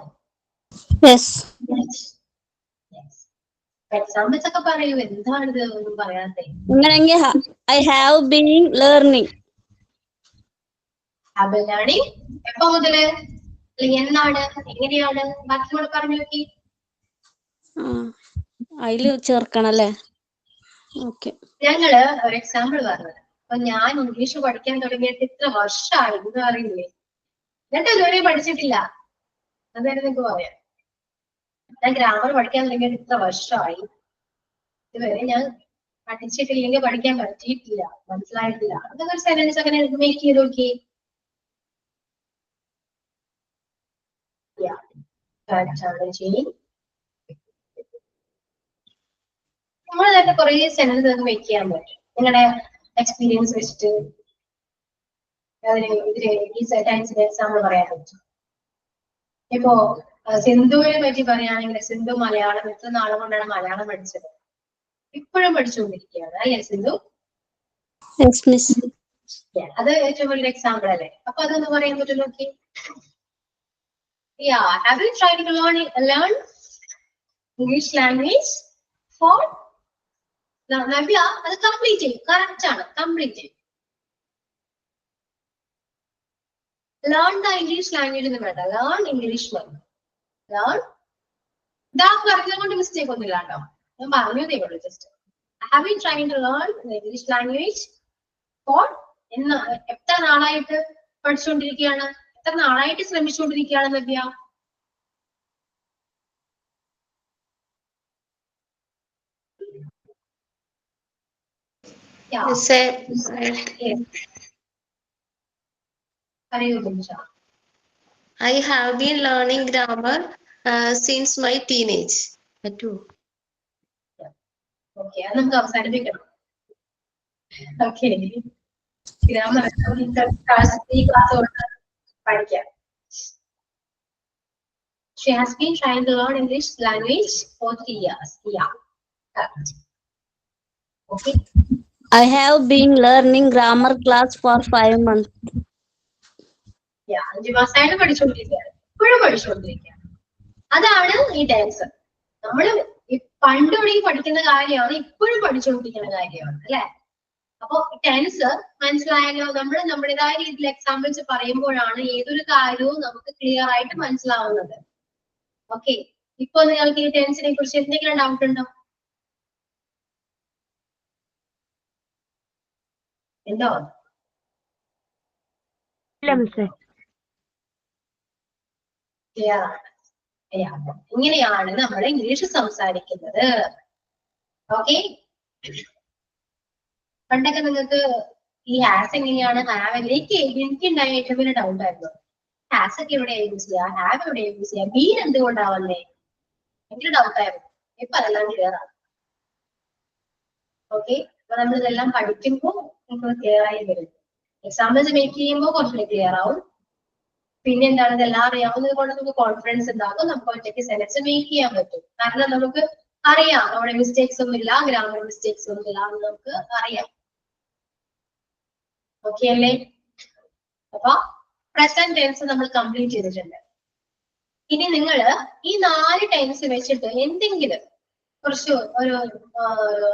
Yes. എക്സാമ്പിൾസ് ഒക്കെ പറയൂ, എന്താണിത് ഒന്നും പറയാത്തെ? അങ്ങനെയെങ്കിൽ I have been learning. Have been learning എപ്പോ മുതല്, എന്നാണ്, എങ്ങനെയാണ്, ബാക്കി കൂടെ പറഞ്ഞു നോക്കി. അതില് ചേർക്കണം അല്ലേ? ഓക്കെ, ഞങ്ങള് ഒരു എക്സാമ്പിൾ പറഞ്ഞത്, അപ്പൊ ഞാൻ ഇംഗ്ലീഷ് പഠിക്കാൻ തുടങ്ങിയിട്ട് ഇത്ര വർഷമായി എന്ന് അറിയില്ലേ, എന്നിട്ട് ഇതുവരെ പഠിച്ചിട്ടില്ല. അതായത് നിങ്ങൾക്ക് പറയാം, ഞാൻ ഗ്രാമർ പഠിക്കാൻ തുടങ്ങിയിട്ട് ഇത്ര വർഷമായി, ഇതുവരെ ഞാൻ പഠിച്ചിട്ടില്ലെങ്കിൽ പഠിക്കാൻ പറ്റിയിട്ടില്ല, മനസ്സിലായിട്ടില്ല. അതൊക്കെ ഒരു സെന്റൻസ് അങ്ങനെ മേക്ക് ചെയ്ത് നോക്കി. നമ്മൾ തന്നെ കുറെ സെന്റൻസ് ഒക്കെ മേക്ക് ചെയ്യാൻ പറ്റും നിങ്ങളുടെ എക്സ്പീരിയൻസ് വെച്ചിട്ട്. ഈ സെന്റൻസിന്റെ എക്സാമ്പിൾ പറയാൻ പറ്റും. ഇപ്പോ സിന്ധുവിനെ പറ്റി പറയുകയാണെങ്കിൽ, സിന്ധു മലയാളം എത്ര നാളെ കൊണ്ടാണ് മലയാളം പഠിച്ചത്? ഇപ്പോഴും പഠിച്ചുകൊണ്ടിരിക്കുകയാണ് അല്ലെ സിന്ധു? അത് ഏറ്റവും വലിയ എക്സാമ്പിൾ അല്ലേ? അപ്പൊ അതൊന്ന് പറയാൻ പറ്റും നോക്കി. Have you tried to learn English language for Navya? അത് കംപ്ലീറ്റ് ചെയ്യും, കറക്റ്റ് ആണ്, കംപ്ലീറ്റ് ചെയ്യും. ലേൺ ദ ഇംഗ്ലീഷ് ലാംഗ്വേജ് എന്ന് വേണ്ട, ലേൺ ഇംഗ്ലീഷ് ലേൺ. ഇതാ പറഞ്ഞത് കൊണ്ട് മിസ്റ്റേക്ക് ഒന്നുമില്ല കേട്ടോ, ഞാൻ പറഞ്ഞതേ ഉള്ളൂ. Just have you tried to learn English language for എത്ര നാളായിട്ട് പഠിച്ചുകൊണ്ടിരിക്കുകയാണ്, എത്ര നാളായിട്ട് ശ്രമിച്ചുകൊണ്ടിരിക്കുകയാണ് Navya? I have been learning grammar since my teenage. Okay, അത് നമുക്ക് അവസാനിപ്പിക്കണം. ഓക്കെ, ഗ്രാമർ ഈ ക്ലാസ് പഠിക്കാം. She has been trying to learn English language for 3 years. Yeah, correct. Okay. I have been learning grammar class for 5 months. 5 മാസമായിട്ട് പഠിച്ചുകൊണ്ടിരിക്കുകയാണ്, ഇപ്പോഴും പഠിച്ചുകൊണ്ടിരിക്കുകയാണ്. അതാണ് ഈ ടെൻസ്. നമ്മൾ പണ്ട് തുടങ്ങി പഠിക്കുന്ന കാര്യമാണ്, ഇപ്പോഴും പഠിച്ചുകൊണ്ടിരിക്കുന്ന കാര്യമാണ് അല്ലെ. അപ്പൊ ടെൻസ് മനസ്സിലായാലോ? നമ്മൾ നമ്മുടേതായ രീതിയിൽ എക്സാമ്പിൾസ് പറയുമ്പോഴാണ് ഏതൊരു കാര്യവും നമുക്ക് ക്ലിയർ ആയിട്ട് മനസ്സിലാവുന്നത്. ഓക്കെ, ഇപ്പൊ നിങ്ങൾക്ക് ഈ ടെൻസിനെ കുറിച്ച് എന്തെങ്കിലും ഡൗട്ട് ഉണ്ടോ? എന്തോ ഇല്ല മിസ്സേ. ക്ലിയർ ആണ്. ഇങ്ങനെയാണ് നമ്മൾ ഇംഗ്ലീഷ് സംസാരിക്കുന്നത്. ഓക്കെ, പണ്ടൊക്കെ നിങ്ങൾക്ക് ഈ ഹാസ് എങ്ങനെയാണ്, ഹാവ് എനിക്കുണ്ടായ ഏറ്റവും വലിയ ഡൗട്ട് ആയിരുന്നു. ഹാസ് ഒക്കെ എവിടെ യൂസ് ചെയ്യാം, ഹാവ് എവിടെ യൂസ് ചെയ്യാം, ബീൻ എന്തുകൊണ്ടാവല്ലേ, എനിക്ക് ഡൗട്ട് ആയിരുന്നു. ഇപ്പൊ അതെല്ലാം ക്ലിയർ ആണ്. ഓക്കെ, അപ്പൊ നമ്മൾ ഇതെല്ലാം പഠിക്കുമ്പോൾ നിങ്ങൾക്ക് ക്ലിയർ ആയി വരും. എക്സാമ്പിൾസ് മേക്ക് ചെയ്യുമ്പോൾ കുറച്ചുകൂടി ക്ലിയർ ആവും. പിന്നെ എന്താണ്, ഇതെല്ലാം അറിയാവുന്നത് കൊണ്ട് നമുക്ക് കോൺഫിഡൻസ് ഉണ്ടാകും, നമുക്ക് ഒറ്റയ്ക്ക് സെന്റൻസ് മേക്ക് ചെയ്യാൻ പറ്റും. കാരണം നമുക്ക് അറിയാം അവിടെ മിസ്റ്റേക്സ് ഒന്നും ഇല്ല, ഗ്രാമർ മിസ്റ്റേക്സ് ഒന്നും ഇല്ല എന്ന് നമുക്ക് അറിയാം. ഓക്കെ അല്ലേ? അപ്പൊ പ്രസന്റ് ടെൻസ് നമ്മൾ കംപ്ലീറ്റ് ചെയ്തിട്ടുണ്ട്. ഇനി നിങ്ങൾ ഈ 4 ടെൻസ് വെച്ചിട്ട് എന്തെങ്കിലും കുറച്ച് ഒരു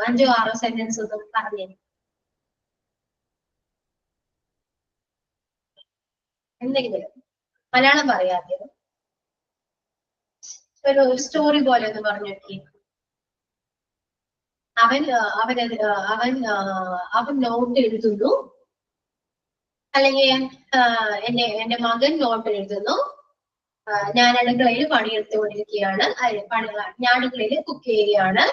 5-6 സെന്റൻസ് ഒന്നും പറഞ്ഞു. എന്തെങ്കിലും മലയാളം പറയാതെ ഒരു സ്റ്റോറി പോലെ ഒന്ന് പറഞ്ഞു നോക്കി. അവൻ നോട്ട് എഴുതുന്നു, അല്ലെങ്കിൽ എന്റെ മകൻ നോട്ട് എഴുതുന്നു, ഞാൻ അടുക്കളയിൽ പണിയെടുത്തുകൊണ്ടിരിക്കുകയാണ്, ഞാൻ അടുക്കളയിൽ കുക്ക് ചെയ്യുകയാണ്,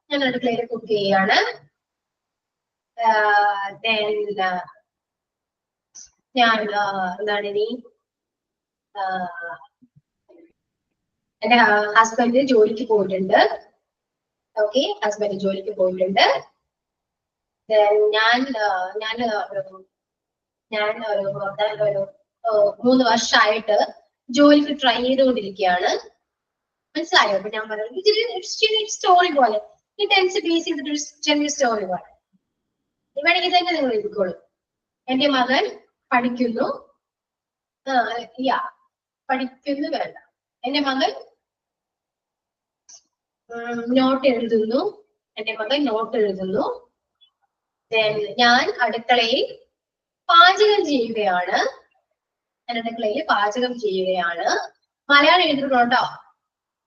ഞാൻ അടുക്കളയിൽ കുക്ക് ചെയ്യാണ്, ഞാൻ എന്താണ് ഇനി എന്റെ ഹസ്ബൻഡ് ജോലിക്ക് പോയിട്ടുണ്ട്. ഓക്കെ, ഹസ്ബൻഡ് ജോലിക്ക് പോയിട്ടുണ്ട്. ഞാൻ 3 വർഷമായിട്ട് ജോലിക്ക് ട്രൈ ചെയ്തുകൊണ്ടിരിക്കുകയാണ്. മനസ്സിലായോ? അപ്പൊ ഞാൻ പറയുന്നത് സ്റ്റോറി പോലെ, ഈ ടെൻസ് ബേസ് ചെയ്തിട്ട് ചെറിയ സ്റ്റോറി പോലെ വേണമെങ്കിൽ തന്നെ നിങ്ങൾ എഴുതിക്കോളൂ. എന്റെ മകൻ പഠിക്കുന്നു, പഠിക്കുന്നു വേണ്ട, എന്റെ മകൻ നോട്ട് എഴുതുന്നു, എന്റെ മകൻ നോട്ട് എഴുതുന്നു. ഞാൻ അടുക്കളയിൽ പാചകം ചെയ്യുകയാണ്, ഞാൻ അടുക്കളയിൽ പാചകം ചെയ്യുകയാണ്. മലയാളം എഴുതുന്നുണ്ടോ?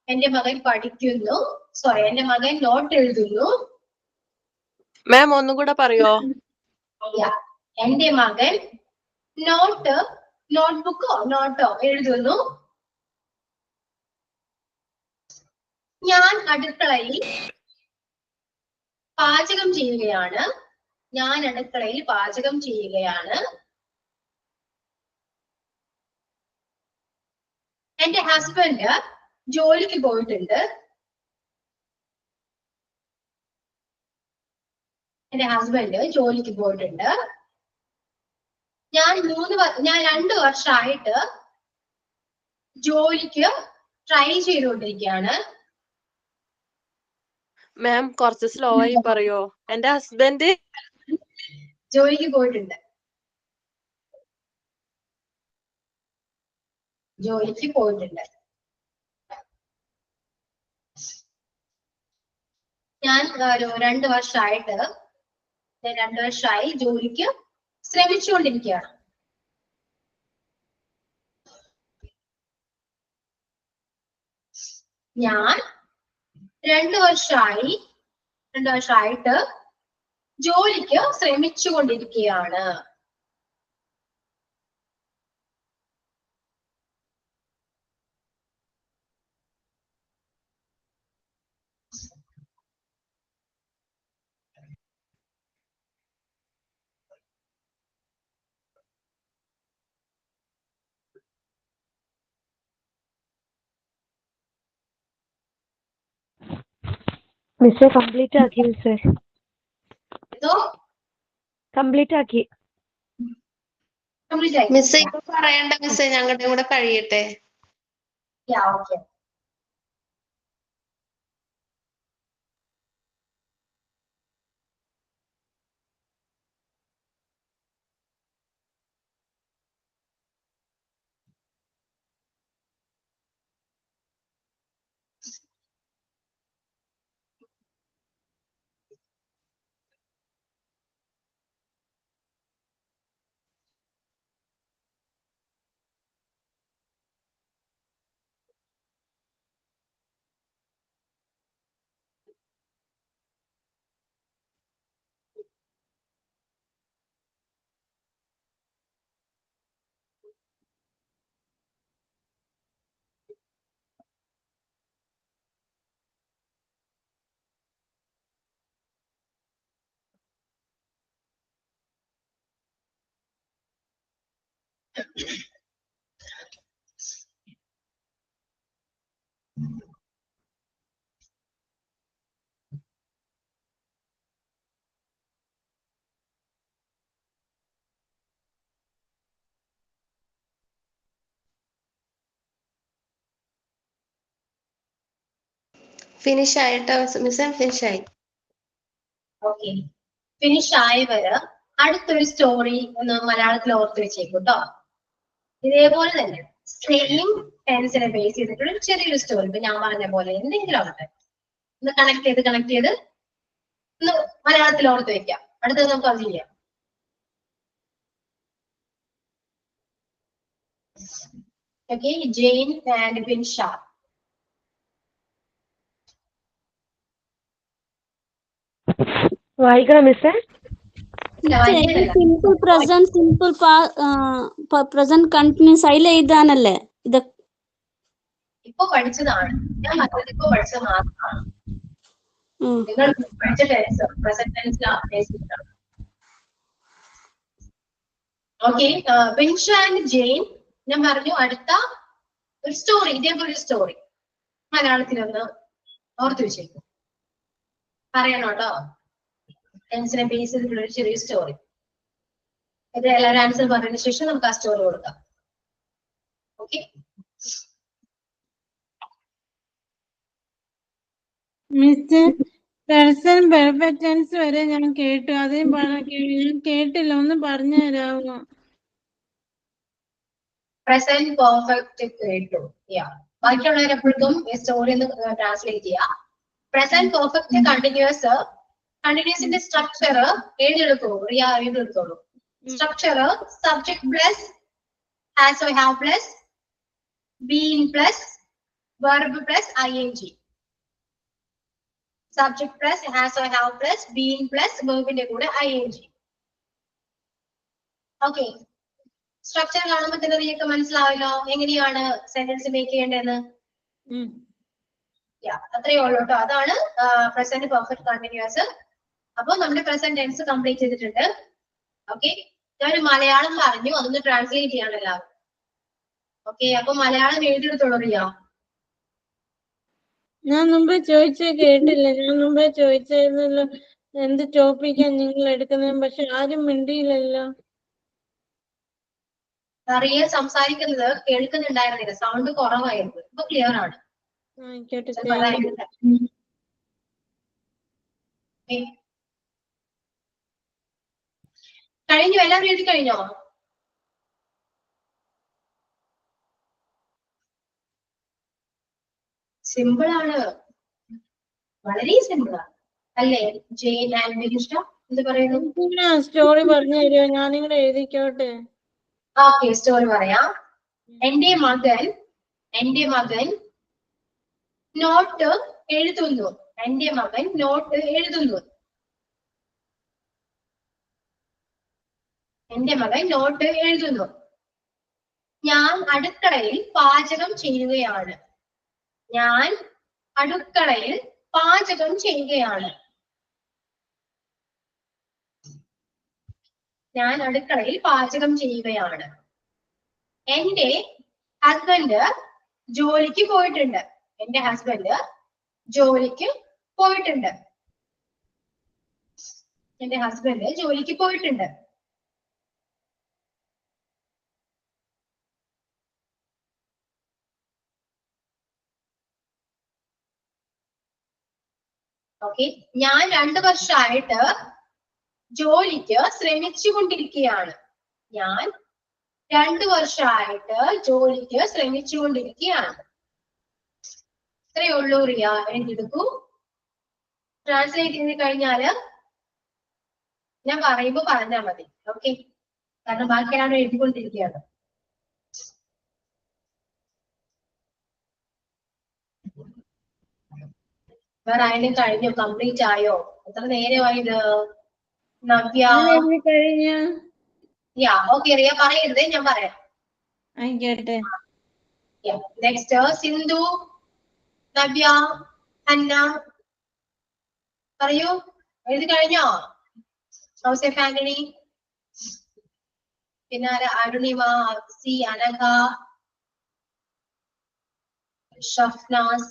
എന്റെ മകൻ പഠിക്കുന്നു, സോറി, എന്റെ മകൻ നോട്ട് എഴുതുന്നു. മാം ഒന്നുകൂടെ പറയോ? എന്റെ മകൻ നോട്ട്ബുക്കോ എഴുതുന്നു. ഞാൻ അടുക്കളയിൽ പാചകം ചെയ്യുകയാണ്, ഞാൻ അടുക്കളയിൽ പാചകം ചെയ്യുകയാണ്. എന്റെ ഹസ്ബൻഡ് ജോലിക്ക് പോയിട്ടുണ്ട്, എന്റെ ഹസ്ബൻഡ് ജോലിക്ക് പോയിട്ടുണ്ട്. ഞാൻ 2 വർഷമായിട്ട് ജോലിക്ക് ട്രൈ ചെയ്തുകൊണ്ടിരിക്കുകയാണ്. മാം കുറച്ച് സ്ലോ ആയി പറയോ? എന്റെ ഹസ്ബൻഡ് ജോലിക്ക് പോയിട്ടുണ്ട്, ജോലിക്ക് പോയിട്ടുണ്ട്. ഞാൻ 2 വർഷമായി ജോലിക്ക് ശ്രമിച്ചുകൊണ്ടിരിക്കുകയാണ്. ഞാൻ 2 വർഷമായിട്ട് ജോലിക്ക് ശ്രമിച്ചുകൊണ്ടിരിക്കുകയാണ്. മിസ്സേ കംപ്ലീറ്റ് ആക്കി മിസ്സേ. എന്തോ കംപ്ലീറ്റ് ആക്കി. മിസ്സേ ഇപ്പൊ പറയണ്ട മിസ്സേ, ഞങ്ങളുടെ കൂടെ കഴിയട്ടെ. ഓക്കെ. ഫിനിഷ് ആയിട്ടോ മിസ്സേ? ഫിനിഷ് ആയി. ഓക്കെ, ഫിനിഷ് ആയവര് അടുത്തൊരു സ്റ്റോറി ഒന്ന് മലയാളത്തിൽ ഓർത്ത് വെച്ചേക്കും കേട്ടോ. ഇതേപോലെ തന്നെ സെയിം ടെൻസിനെ ബേസ് ചെയ്തിട്ടുള്ള ചെറിയൊരു സ്റ്റോറി, ഇപ്പൊ ഞാൻ പറഞ്ഞ പോലെ എന്തെങ്കിലും ആവട്ടെ, ഒന്ന് കണക്ട് ചെയ്ത് ഒന്ന് മലയാളത്തിൽ ഓർത്ത് വെക്കാം. അടുത്തത് നമുക്ക് അത് ചെയ്യാം. Okay, Jain and Binsha. വായിക്കണം മിസ്സേ? സിമ്പിൾ പ്രസന്റ്, പ്രസന്റ് കണ്ടിന്യൂസ് അതിൽ എഴുതാനല്ലേ ഇത്? ഇപ്പൊ പഠിച്ചതാണ് ഞാൻ പറഞ്ഞത്, ഇപ്പൊ പഠിച്ചത് മാത്രമാണ്. നിങ്ങൾ പഠിച്ച ടെൻസ് പ്രസന്റ് ടെൻസിലാണ്. ഓക്കെ, ബിൻഷ ആൻഡ് ജെയിൻ ഞാൻ പറഞ്ഞു. അടുത്ത ഒരു സ്റ്റോറി, ഇതേപോലെ ഒരു സ്റ്റോറി മലയാളത്തിൽ ഒന്ന് ഓർത്തു വെച്ചേക്കും. പറയണോ കേട്ടോ? ടെൻസിനെ ബേസ് ചെയ്തിട്ടുള്ള ഒരു ചെറിയ സ്റ്റോറി. ഇത് എല്ലാവരും ആൻസർ പറഞ്ഞതിന് ശേഷം നമുക്ക് ആ സ്റ്റോറി കൊടുക്കാം. Okay, miss present perfect tense വരെ ഞാൻ കേട്ടു, അതേ കേട്ടില്ല, ഒന്ന് പറഞ്ഞു തരാമോ? പ്രസന്റ് പെർഫെക്റ്റ് കേട്ടു. ബാക്കിയുള്ളവരെപ്പോഴും സ്റ്റോറി ഒന്ന് ട്രാൻസ്ലേറ്റ് ചെയ്യാം. പ്രസന്റ് പെർഫെക്റ്റ് കണ്ടിന്യൂസിന്റെ സ്ട്രക്ചർ എഴുതിയെടുക്കൂ. റിയ എഴുതിയെടുത്തോളൂ. Structure subject plus has or have plus been plus verb plus ing. Subject plus has or have plus been plus വെർബിന്റെ കൂടെ ing. ഓക്കെ, സ്ട്രക്ചർ കാണുമ്പോൾ തന്നെ നിങ്ങൾക്ക് മനസ്സിലാവല്ലോ എങ്ങനെയാണ് സെന്റൻസ് മേക്ക് ചെയ്യേണ്ടതെന്ന്. അത്രയേ ഉള്ളൂ കേട്ടോ. അതാണ് പ്രസന്റ് പെർഫെക്റ്റ് കണ്ടിന്യൂസ്. അപ്പൊ നമ്മുടെ പ്രസന്റ് ടെൻസ് കംപ്ലീറ്റ് ചെയ്തിട്ടുണ്ട്. ഓക്കെ, ഞാൻ മലയാളം പറഞ്ഞു, അതൊന്ന് ട്രാൻസ്ലേറ്റ് ചെയ്യാണ് എല്ലാവരും. ഓക്കെ, അപ്പൊ മലയാളം എഴുതിയെടുത്തോളൂ റിയ. ഞാൻ മുമ്പേ കേട്ടില്ല. ഞാൻ മുമ്പേ ചോദിച്ചായിരുന്നല്ലോ എന്ത് ടോപ്പിക്കാണ് നിങ്ങൾ എടുക്കുന്നത്, പക്ഷെ ആരും മിണ്ടിയില്ലല്ലോ. റിയ സംസാരിക്കുന്നത് കേൾക്കുന്നുണ്ടായിരുന്നില്ല, സൗണ്ട് കുറവായിരുന്നു. ഇപ്പൊ ക്ലിയർ ആണ്. കഴിഞ്ഞു, എല്ലാവരും എഴുതി കഴിഞ്ഞോ? സിമ്പിൾ ആണ്, വളരെ സിമ്പിൾ ആണ് അല്ലേ? ജെയിൻ ആൻഡ് ബിൻഷ എന്ത് പറയുന്നു? സ്റ്റോറി പറഞ്ഞു തരുമോ? ഞാനിവിടെ എഴുതിക്കോട്ടെ. ഓക്കെ, സ്റ്റോറി പറയാം. എന്റെ മകൻ നോട്ട് എഴുതുന്നു. എന്റെ മകൻ നോട്ട് എഴുതുന്നു. എന്റെ മകൻ നോട്ട് എഴുതുന്നു. ഞാൻ അടുക്കളയിൽ പാചകം ചെയ്യുകയാണ്. ഞാൻ അടുക്കളയിൽ പാചകം ചെയ്യുകയാണ്. ഞാൻ അടുക്കളയിൽ പാചകം ചെയ്യുകയാണ്. എന്റെ ഹസ്ബൻഡ് ജോലിക്ക് പോയിട്ടുണ്ട്. എന്റെ ഹസ്ബൻഡ് ജോലിക്ക് പോയിട്ടുണ്ട്. എന്റെ ഹസ്ബൻഡ് ജോലിക്ക് പോയിട്ടുണ്ട്. ഓക്കെ, ഞാൻ 2 വർഷമായിട്ട് ജോലിക്ക് ശ്രമിച്ചുകൊണ്ടിരിക്കുകയാണ്. ഞാൻ 2 വർഷമായിട്ട് ജോലിക്ക് ശ്രമിച്ചുകൊണ്ടിരിക്കുകയാണ്. ഇത്രയേ ഉള്ളൂ റിയ, എഴുതിയെടുക്കൂ. ട്രാൻസ്ലേറ്റ് ചെയ്ത് കഴിഞ്ഞാല് ഞാൻ പറയുമ്പോ പറഞ്ഞാൽ മതി. ഓക്കെ, കാരണം ബാക്കിയാണ് എഴുതിക്കൊണ്ടിരിക്കുകയാണ്. വേറെ ആയാലും കഴിഞ്ഞോ? കംപ്ലീറ്റ് ആയോ? എത്ര നേരമായത്? നവ്യ? ഓക്കെ റിയ പറയരുതേ, ഞാൻ പറയാം. നെക്സ്റ്റ് സിന്ധു, നവ്യ, ഹന്ന പറയൂ. എഴുതി കഴിഞ്ഞോ? ഔസേഫ് ആന്റണി? പിന്നെ അരുണിമ, സി, അനഘ, ഷഫ്നാസ്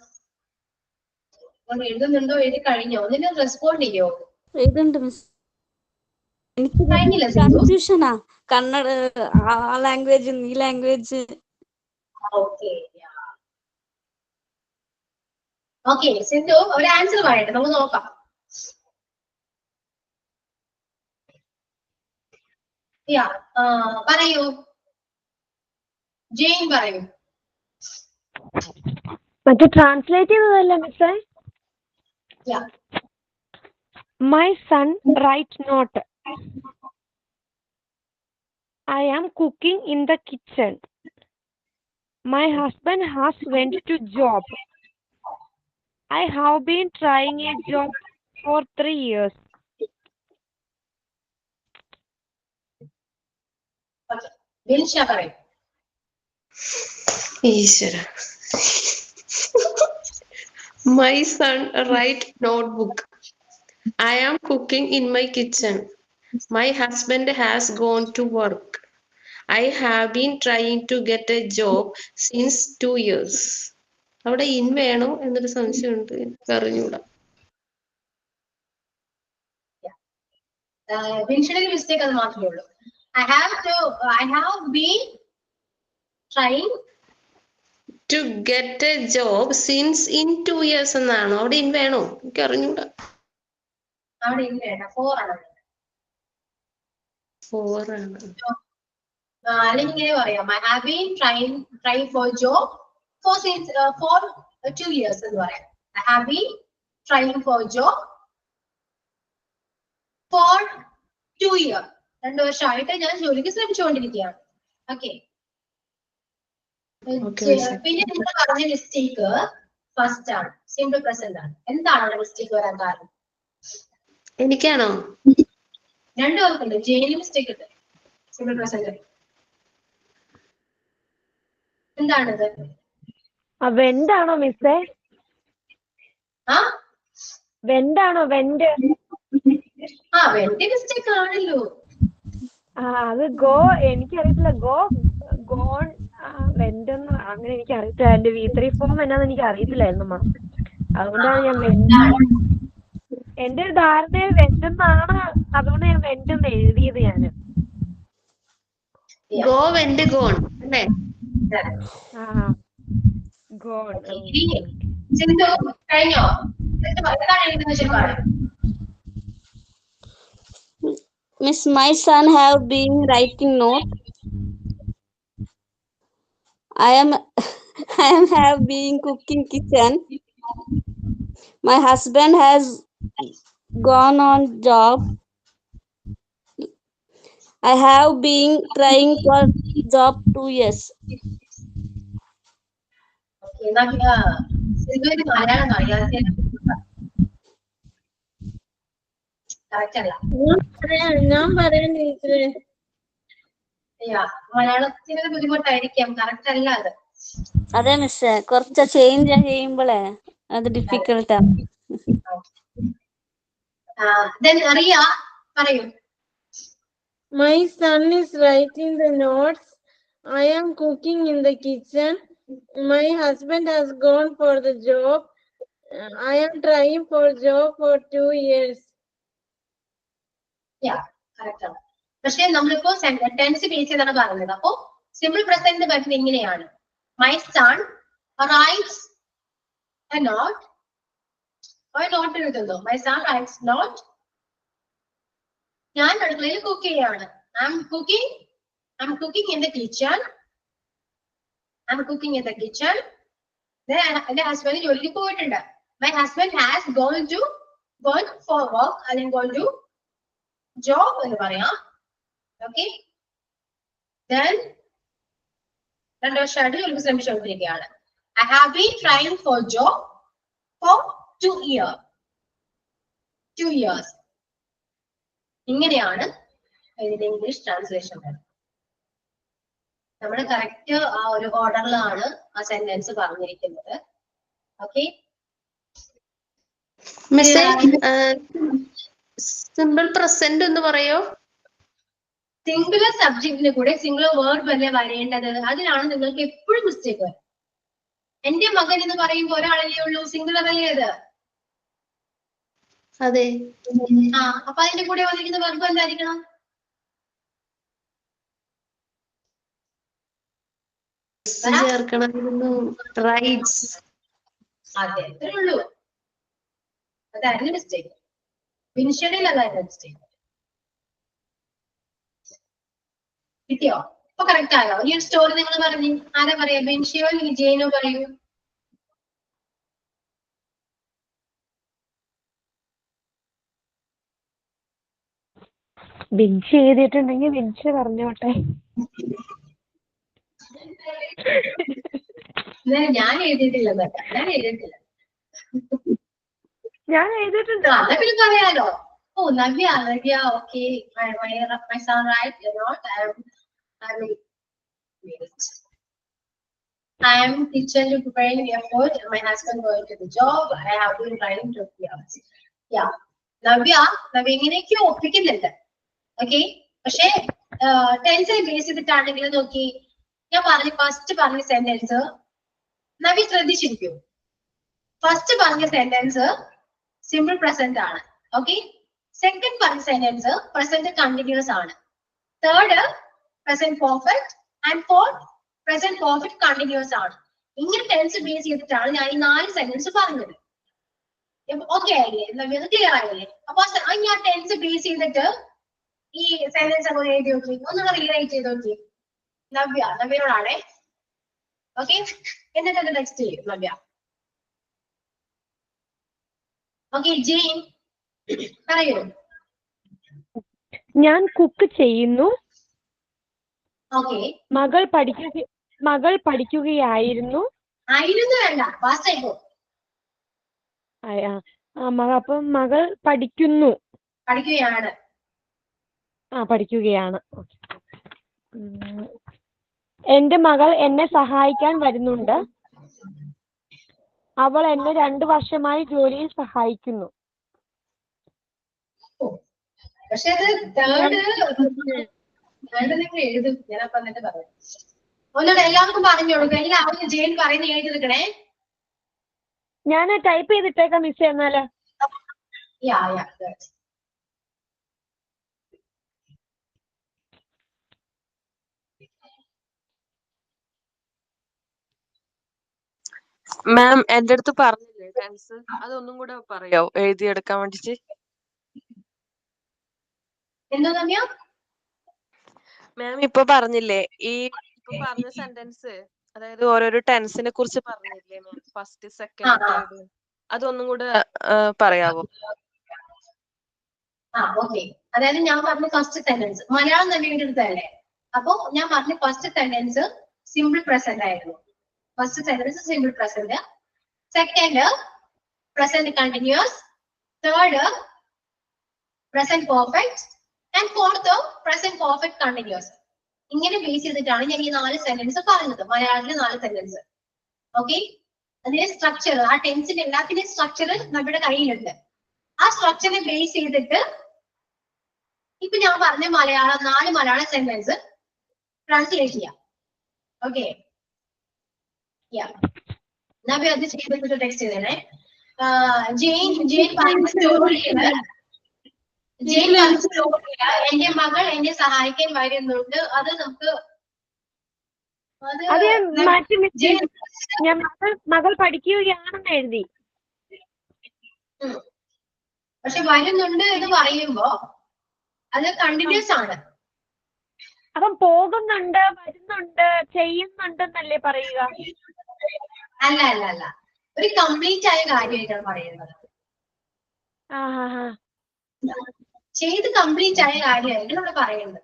എഴുതുന്നുണ്ടോ? എഴുതി കഴിഞ്ഞോ? ഒന്നിനും റെസ്പോണ്ട് ചെയ്യോ? എഴുതുന്നുണ്ട് മിസ്. എനിക്ക് കഴിഞ്ഞില്ല സിന്ധു? കൺഫ്യൂഷനാ, കന്നഡ ആ ലാംഗ്വേജ് ഈ ലാംഗ്വേജ്. ഓക്കെ ഓക്കെ സിന്ധു ഒരു ആൻസർ പറയട്ടെ, നമുക്ക് നോക്കാം. പറയൂ, ജെയിൻ പറയൂ. മറ്റേ ട്രാൻസ്ലേറ്റ് ചെയ്തതല്ലേ മിസ്സേ? My son write not. I am cooking in the kitchen. My husband has went to job. I have been trying a job for 3 years. Dilsha പറയൂ. ഈശ്വര. My son write notebook. I am cooking in my kitchen. My husband has gone to work. I have been trying to get a job since 2 years. അവിടെ in വേണോ എന്നൊരു സംശയമുണ്ട്, എനിക്ക് അറിഞ്ഞൂടാ. ദിൽഷയുടെ mistake അത് മാത്രമേ ഉള്ളൂ. I have been trying To get a job since in 2 years എന്നാണോ? അവിടെ ഇൻ വേണോ? എനിക്ക് അറിഞ്ഞൂടാ. അവിടെ ഇൻ വേണ്ട, 4 ആണ്. 4 ആണ്. അല്ലെങ്കിൽ ഇങ്ങനെ പറയാം, I have been trying for job for 2 years എന്ന് പറയാം. I have been trying for job for 2 years. 2 വർഷമായിട്ട് ഞാൻ ജോലിക്ക് ശ്രമിച്ചുകൊണ്ടിരിക്കുകയാണ്. ഓക്കെ. പിന്നെ നിങ്ങൾ പറഞ്ഞ മിസ്റ്റേക്ക് ഫസ്റ്റ് ആണ്, സിമ്പിൾ പ്രസന്റ് ആണ്. എന്താണ് അവിടെ മിസ്റ്റേക്ക് വരാൻ കാരണം? എനിക്കാണോ? രണ്ടുപേർക്കുണ്ട്. ജെയിന് മിസ്റ്റേക്ക് ഉണ്ട് സിമ്പിൾ പ്രസന്റ്. എന്താണത്? വെന്റാണോ മിസ്സേ? വെന്റാണോ? വെന്റ്. വെന്റ് മിസ്റ്റേക്ക് ആണല്ലോ. അത് ഗോ, എനിക്കറിയത്തില്ല. ഗോൺ വെന്റൊന്നും അങ്ങനെ എനിക്ക് അറിയത്തില്ല. എന്റെ V3 ഫോം എന്നാന്ന് എനിക്ക് അറിയത്തില്ലായിരുന്നു മാം. അതുകൊണ്ടാണ് ഞാൻ എന്റെ ഒരു ധാരണ വെന്റെന്നാണ്. അതുകൊണ്ട് ഞാൻ വെന്റെന്ന് എഴുതിയത്. ഞാന് ഗോ വെന്റ് ഗോൺ അല്ലേ? ഗോൺ. സിന്ധു കഴിഞ്ഞോ? എന്താണ് എഴുതുന്നത് ശരി പറ. Miss, my son have been writing note. I am have been cooking kitchen. My husband has gone on job. I have been trying for job 2 years. സിന്ധുവിന് Malayalam അറിയാതെ കറക്റ്റ് അല്ല. ഞാൻ പറയാൻ ടീച്ചറെ, മലയാളത്തിന് ബുദ്ധിമുട്ടായിരിക്കാം, കറക്റ്റ് അല്ല അത്. അതെ മിസ്, കുറച്ച് ചേഞ്ച് ചെയ്യുമ്പോഴേ അത് ഡിഫിക്കൽട്ടാണ്. റിയ പറയൂ. My son is writing the notes. I am cooking in the kitchen. My husband has gone for the job. I am trying for job for 2 years. Correct ആണ്. പക്ഷെ നമ്മളിപ്പോ ടെൻസ് ബേസ് ചെയ്താണ് പറയുന്നത്. അപ്പോ സിമ്പിൾ പ്രസന്റ് വരുന്നത് ഇങ്ങനെയാണ്. My son writes a note. Note എഴുതുന്നു. My son writes note. ഞാൻ അടുക്കളയിൽ കുക്ക് ചെയ്യാണ്. I am cooking in the kitchen. എന്റെ ഹസ്ബൻഡ് ജോലിക്ക് പോയിട്ടുണ്ട്. My husband has gone for work അല്ലെങ്കിൽ ഗോൺ ടു ജോബ് എന്ന് പറയാം. ഓക്കെ. ദെൻ 2 വർഷമായിട്ട് ജോലിക്ക് ശ്രമിച്ചുകൊണ്ടിരിക്കുകയാണ്. I have been trying for job for 2 years. ഇങ്ങനെയാണ് ഇതിന്റെ ഇംഗ്ലീഷ് ട്രാൻസ്ലേഷൻ വരുന്നത്. നമ്മൾ കറക്റ്റ് ആ ഒരു ഓർഡറിലാണ് ആ സെന്റൻസ് പറഞ്ഞിരിക്കുന്നത്. ഓക്കെ. സിമ്പിൾ പ്രസന്റ് എന്ന് പറയോ? സിംഗുലർ സബ്ജക്റ്റിന്റെ കൂടെ സിംഗുലർ വേർബ് അല്ലേ വരേണ്ടത്. അതിലാണ് നിങ്ങൾക്ക് എപ്പോഴും മിസ്റ്റേക്ക്. എന്റെ മകൻ എന്ന് പറയുമ്പോൾ ഒരാളല്ലേ ഉള്ളൂ, സിംഗുലർ അല്ലേ അത്? അതെ. അപ്പൊ അതിന്റെ കൂടെ വന്നിരിക്കുന്ന വെർബ് എന്തായിരിക്കണം? ചേർക്കണമായിരുന്നു. റൈറ്റ്സ്. അതെ, അത്രേ ഉള്ളൂ. അതായിരുന്നു മിസ്റ്റേക്ക്. വിൻഷനിൽ അതായിരുന്നു മിസ്റ്റേക്ക്. കിട്ടിയോ? ഇപ്പൊ കറക്റ്റ് ആയോ? ഈ ഒരു സ്റ്റോറി നിങ്ങൾ പറഞ്ഞു. ആരാ പറയാ? ബെൻഷിയോ അല്ലെങ്കിൽ ജെയിനോ പറയൂ. വിൻഷ് എഴുതിയിട്ടുണ്ടെങ്കിൽ വിൻഷ് പറഞ്ഞോട്ടെ. ഞാൻ എഴുതിയിട്ടില്ല. ഞാൻ എഴുതിയിട്ടില്ല. ഞാൻ എഴുതിയിട്ടുണ്ട്. അതെ, പിന്നെ പറയാലോ. ഓ, Navya, okay. My son, right? You're not. I am teacher to preparing the effort. My husband going to the job. I have been writing 20 hours. Yeah. Navya ഇങ്ങനെയൊക്കെ ഒപ്പിക്കുന്നുണ്ട്. ഓക്കെ, പക്ഷെ ടെൻസിനെ ബേസ് ചെയ്തിട്ടാണെങ്കിൽ നോക്കി, ഞാൻ ഫസ്റ്റ് പറഞ്ഞ സെന്റൻസ് നവ്യ ശ്രദ്ധിച്ചിരിക്കൂ. ഫസ്റ്റ് പറഞ്ഞ സെന്റൻസ് സിമ്പിൾ പ്രസന്റ് ആണ്. Okay, second പറഞ്ഞ sentence present continuous ആണ്. Third present perfect and fourth present perfect continuous ആണ്. ഇങ്ങനെ ടെൻസ് ബേസ് ചെയ്തിട്ടാണ് ഞാൻ ഈ 4 സെന്റൻസ് പറഞ്ഞത്. ഓക്കെ ആയില്ലേ? നവ്യ ക്ലിയർ ആയില്ലേ? അപ്പൊ ഞാൻ ടെൻസ് ബേസ് ചെയ്തിട്ട് ഈ സെന്റൻസ് ഒക്കെ എഴുതി നോക്കി, ഒന്നുകൂടെ റീറൈറ്റ് ചെയ്ത് നോക്കി. നവ്യയോടാണേ. ഓക്കെ, എന്നിട്ട് നെക്സ്റ്റ് ചെയ്യും നവ്യ. ഓക്കെ, ജെയിൻ പറയൂ. ഞാൻ കുക്ക് ചെയ്യുന്നു. ഓക്കെ, മകൾ പഠിക്കുകയായിരുന്നു. ആയിരുന്നു വേണ്ട, ഫാസ്റ്റ് ആയിപ്പോ. അപ്പം മകൾ പഠിക്കുന്നു. പഠിക്കുകയാണ്. പഠിക്കുകയാണ്. എന്റെ മകൾ എന്നെ സഹായിക്കാൻ വരുന്നുണ്ട്. അവൾ എന്നെ 2 വർഷമായി ജോലിയിൽ സഹായിക്കുന്നു. പക്ഷെ അത് തേർഡ് നിങ്ങൾ എഴുതും. ഞാനപ്പോ എന്നിട്ട് പറയാം. ഒന്നുകൂടെ എല്ലാവർക്കും പറഞ്ഞു കൊടുക്കും. എല്ലാവർക്കും ജെയിൻ പറയുന്ന എഴുതി എടുക്കണേ. ഞാൻ ടൈപ്പ് ചെയ്തിട്ടേക്കാം മിസ്. എന്നാല് മാം എന്റെ അടുത്ത് പറഞ്ഞില്ലേ ടെൻസ്, അതൊന്നും കൂടെ പറയോ എഴുതിയെടുക്കാൻ വേണ്ടിട്ട്? മാം ഇപ്പൊ പറഞ്ഞില്ലേ ഈ ഇപ്പൊ പറഞ്ഞ സെന്റൻസ്, അതായത് ഓരോരോ ടെൻസിനെ കുറിച്ച് പറഞ്ഞില്ലേ മാം, ഫസ്റ്റ് സെക്കൻഡ് തേർഡ്, അതൊന്നും കൂടെ പറയാവോ? ഓക്കെ, അതായത് ഞാൻ പറഞ്ഞ ഫസ്റ്റ് സെന്റൻസ് മലയാളം തന്നെ എടുത്തല്ലേ. അപ്പൊ ഞാൻ പറഞ്ഞ ഫസ്റ്റ് സെന്റൻസ് സിമ്പിൾ പ്രസന്റ് ആയിരുന്നു. First sentence simple present, second present continuous, third present perfect and fourth present perfect continuous. ഇങ്ങനെ ബേസ് ചെയ്തിട്ടാണ് ഞാൻ ഈ 4 സെന്റൻസ് പറഞ്ഞത്, മലയാളത്തിലെ 4 സെന്റൻസ്. ഓക്കെ, അതിന്റെ സ്ട്രക്ചർ, ആ ടെൻസിന്റെ എല്ലാത്തിന്റെയും സ്ട്രക്ചർ നമ്മുടെ കയ്യിലുണ്ട്. ആ സ്ട്രക്ചറിനെ ബേസ് ചെയ്തിട്ട് ഇപ്പൊ ഞാൻ പറഞ്ഞ 4 മലയാള സെന്റൻസ് ട്രാൻസ്ലേറ്റ് ചെയ്യാം. ഓക്കെ, അത് ചെയ്തിട്ട് ടെക്സ്റ്റ് ചെയ്തേ. ജെയിൻ പറഞ്ഞ സ്റ്റോറിയില് എന്റെ മകൾ എന്നെ സഹായിക്കാൻ വരുന്നുണ്ട്. അത് നമുക്ക് ഞാൻ മകൾ പഠിക്കുകയാണെന്ന് എഴുതി. പക്ഷെ വരുന്നുണ്ട് എന്ന് പറയുമ്പോ അത് കണ്ടിന്യൂസ് ആണ്. അപ്പം പോകുന്നുണ്ട്, വരുന്നുണ്ട്, ചെയ്യുന്നുണ്ടെന്നല്ലേ പറയുക? അല്ല, ഒരു കംപ്ലീറ്റ് ആയ കാര്യമായിട്ടാണ് പറയുന്നത്. ചെയ്ത് കംപ്ലീറ്റ് ആയ കാര്യമായിട്ട് ഇവിടെ പറയുന്നത്.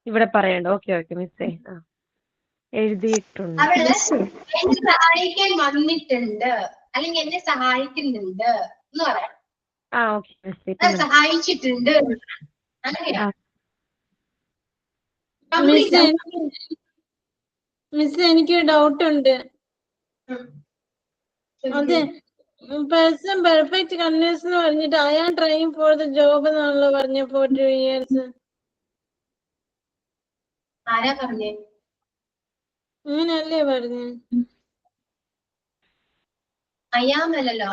ഇവിടെ പറയണ്ട. ഓക്കെ മിസ്സേ, എഴുതിയിട്ടുണ്ട്. അവിടെ എന്നെ സഹായിക്കാൻ വന്നിട്ടുണ്ട് അല്ലെങ്കിൽ എന്നെ സഹായിക്കുന്നുണ്ട് എന്ന് പറയാം. സഹായിച്ചിട്ടുണ്ട്. മിസ് എനിക്ക് ഡൗട്ട് ഉണ്ട്. അതെ, പ്രസന്റ് പെർഫെക്റ്റ് കണ്ടിന്യൂസ് എന്ന് പറഞ്ഞിട്ട് I am trying for the job എന്നാണല്ലോ പറഞ്ഞ 4 years. ആരാ പറഞ്ഞേ? അങ്ങനല്ലേ പറഞ്ഞേ? I am അല്ലല്ലോ.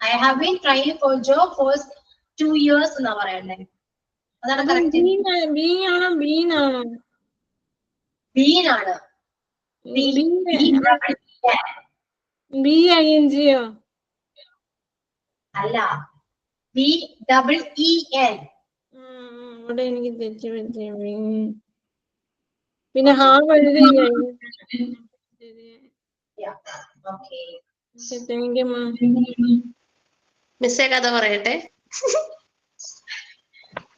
I have been trying for job for 2 years എന്നാ പറയണ്ടേ. അതാണ് correct. ബീൻ ആണോ ബീൻ ആണോ? Been ആണ്. BINGO അല്ല. BEEN. അവിടെ എനിക്ക് തെറ്റി പറ്റി. പിന്നെ ഹാവ് എഴുതിയില്ല. Okay. Thank you ma'am. മിസ്സേ കഥ പറയട്ടെ.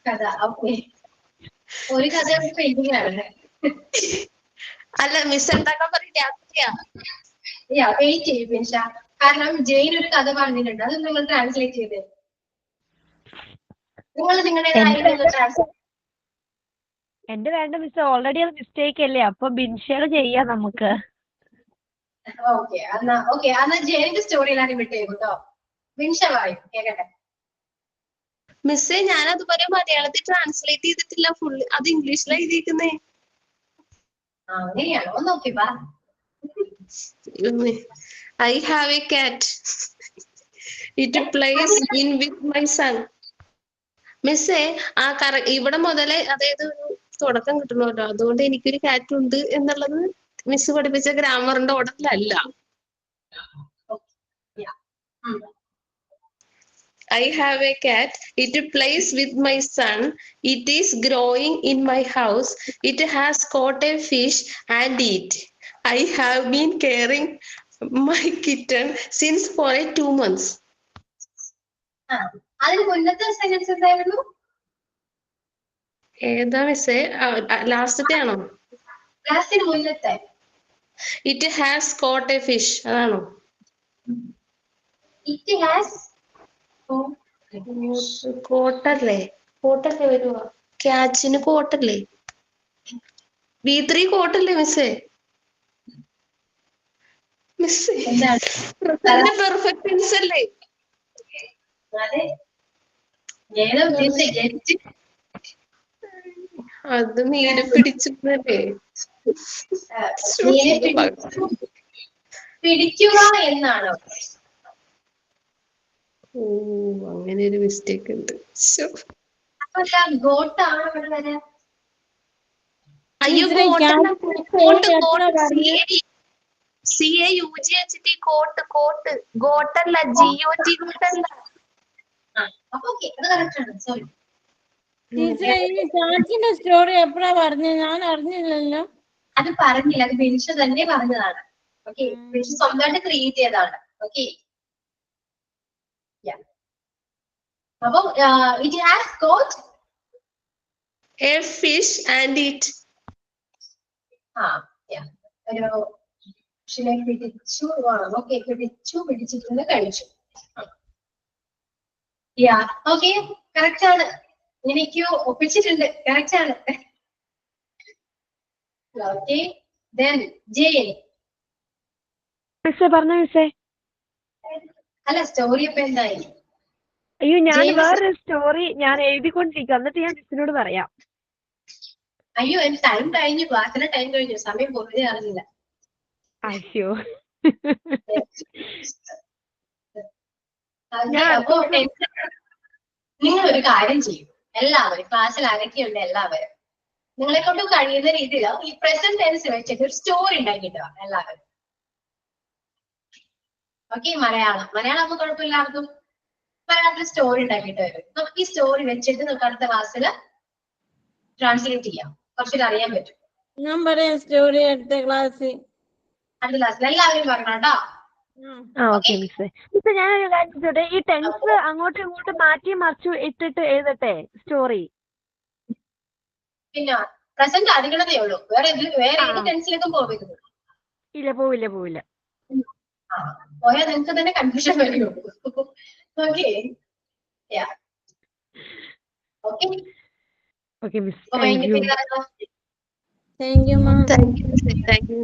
കഥ ഓക്കെ. ഒരു കഥ പെയിന്റിംഗ് ആണ്. അല്ല മിസ് എന്താക്കാൻ പറയാ? വെയിറ്റ് ചെയ്യും നിഷ. കാരണം ജെയിൻ ഒരു കഥ പറഞ്ഞിട്ടുണ്ട്. അത് നിങ്ങൾ ട്രാൻസ്ലേറ്റ് ചെയ്ത് നിങ്ങളുടേതായിട്ട് ട്രാൻസ്ലേറ്റ്. എന്റെ വേണ്ട മിസ്, ഓൾറെഡി അത് മിസ്റ്റേക്ക് അല്ലേ, അപ്പൊ ബിൻഷേർ ചെയ്യാം നമുക്ക്. എന്നാ ജെയിന്റെ സ്റ്റോറിയിലാണ് വിട്ടേ കേട്ടോ. ബിൻഷ പറയും കേക്കട്ടെ. മിസ്സേ ഞാൻ അതുപോലെ മലയാളത്തിൽ ട്രാൻസ്ലേറ്റ് ചെയ്തിട്ടില്ല, ഫുള്ള് അത് ഇംഗ്ലീഷിലാണ് എഴുതിയിരിക്കുന്നേ. അങ്ങനെയാണോ? നോക്കി പറ. I have a cat. It plays in with my son. മിസ്സേ ഇവിടെ മുതലേ അതായത് ഒരു തുടക്കം കിട്ടണമല്ലോ, അതുകൊണ്ട് എനിക്കൊരു കാറ്റ് ഉണ്ട് എന്നുള്ളത് മിസ് പഠിപ്പിച്ച ഗ്രാമറിന്റെ ഓർഡറിലല്ല. I have a cat. It plays with my son. It is growing in my house. It has caught a fish and eat. I have been caring my kitten since for 2 months. അതിന് മുന്നത്തെ sentence എന്തായിരുന്നു? ഏതാ മിസ്സേ? ലാസ്റ്റത്തെ ആണോ? ലാസ്റ്റിന് മുന്നത്തെ. It has caught a fish. അതാണോ? It has കോട്ടല്ലേ? കോട്ടല്ലേ വരുവാ? ക്യാച്ചിന് കോട്ടല്ലേ? V3 കോട്ടല്ലേ മിസ്സേ? മിസ്സേ പെർഫെക്റ്റ് ടെൻസ് അല്ലേ? അതെ. അത് നീര് പിടിച്ചിട്ടല്ലേ? പിടിക്കുക എന്നാണോ? ഓ, അങ്ങനെ ഒരു മിസ്റ്റേക്ക് ഉണ്ട്. ഗോട്ടാണോ ഇവിടെ വരെ? അയ്യോ CAUGHT കോട്ട് കോട്ട് ഗോട്ടല്ല GOT ഗോട്ടല്ല. അപ്പൊ ഓക്കെ, അത് കറക്റ്റ് ആണ്. സോറി. ടീച്ചറെ ഈ ചാച്ചിന്റെ സ്റ്റോറി എപ്പോഴാ പറഞ്ഞത്? ഞാൻ അറിഞ്ഞില്ലല്ലോ. അത് പറഞ്ഞില്ല, അത് ബിൻഷ തന്നെ പറഞ്ഞതാണ്. ഓക്കെ, ബിൻഷ സ്വന്തമായിട്ട് ക്രിയേറ്റ് ചെയ്തതാണ്. ഓക്കെ, അപ്പൊ it has caught a fish and eat. ഒരു പിടിച്ചു. ഓക്കെ, പിടിച്ചിട്ടുണ്ട്, കഴിച്ചു. ഓക്കെ, കറക്റ്റ് ആണ്. എനിക്ക് ഒപ്പിച്ചിട്ടുണ്ട്, കറക്റ്റ് ആണ്. Okay, then Jain. മിസ്സേ പറഞ്ഞ മിസ്സേ. അല്ല, സ്റ്റോറി ഇപ്പൊ എന്തായി? അയ്യോ, ഞാൻ വേറൊരു സ്റ്റോറി ഞാൻ എഴുതിക്കൊണ്ടിരിക്കുക, എന്നിട്ട് ഞാൻ മിസ്സിനോട് പറയാം. അയ്യോ, എനിക്ക് ടൈം കഴിഞ്ഞു, ക്ലാസ്സിലെ ടൈം കഴിഞ്ഞു, സമയം പൊതുവെ അറിഞ്ഞില്ല. അയ്യോ. അപ്പൊ നിങ്ങൾ ഒരു കാര്യം ചെയ്യും, എല്ലാവരും ക്ലാസ്സിൽ ആരൊക്കെയുണ്ട് എല്ലാവരും നിങ്ങളെ കൊണ്ട് കഴിയുന്ന രീതിയിൽ ഈ പ്രസന്റ് ടെൻസ് വെച്ചിട്ട് ഒരു സ്റ്റോറി ഉണ്ടാക്കിട്ടോ എല്ലാവരും. ഓക്കെ, മലയാളം ആകുമ്പോൾ കുഴപ്പമില്ലാർക്കും മലയാളത്തിൽ സ്റ്റോറി ഉണ്ടാക്കിയിട്ട് വരും. നമുക്ക് ഈ സ്റ്റോറി വെച്ചിട്ട് നമുക്ക് അടുത്ത ക്ലാസ്സിൽ ട്രാൻസ്ലേറ്റ് ചെയ്യാം, കുറച്ചൊരു അറിയാൻ പറ്റും. ഞാൻ പറയാം സ്റ്റോറി അടുത്ത ക്ലാസ്സിൽ. അടുത്ത ക്ലാസ്സിൽ എല്ലാവരും പറഞ്ഞോ കേട്ടോ. ഓക്കെ മിസ്സേ. മിസ്സേ, ഞാനൊരു കാര്യം ചോദിച്ചോട്ടെ, ഈ ടെൻസ് അങ്ങോട്ടും ഇങ്ങോട്ടും മാറ്റി മറിച്ചു ഇട്ടിട്ട് എഴുതട്ടെ സ്റ്റോറി? പിന്നെ പ്രസന്റ് അധികണതേ ഉള്ളൂ, വേറെ ഏത് ടെൻസിലേക്കും പോകരുത്. ഇല്ല, പോവില്ല. പോയാൽ നിങ്ങൾക്ക് തന്നെ കൺഫ്യൂഷൻ വരുള്ളൂ. Okay, okay miss. Thank you ma'am. Thank you.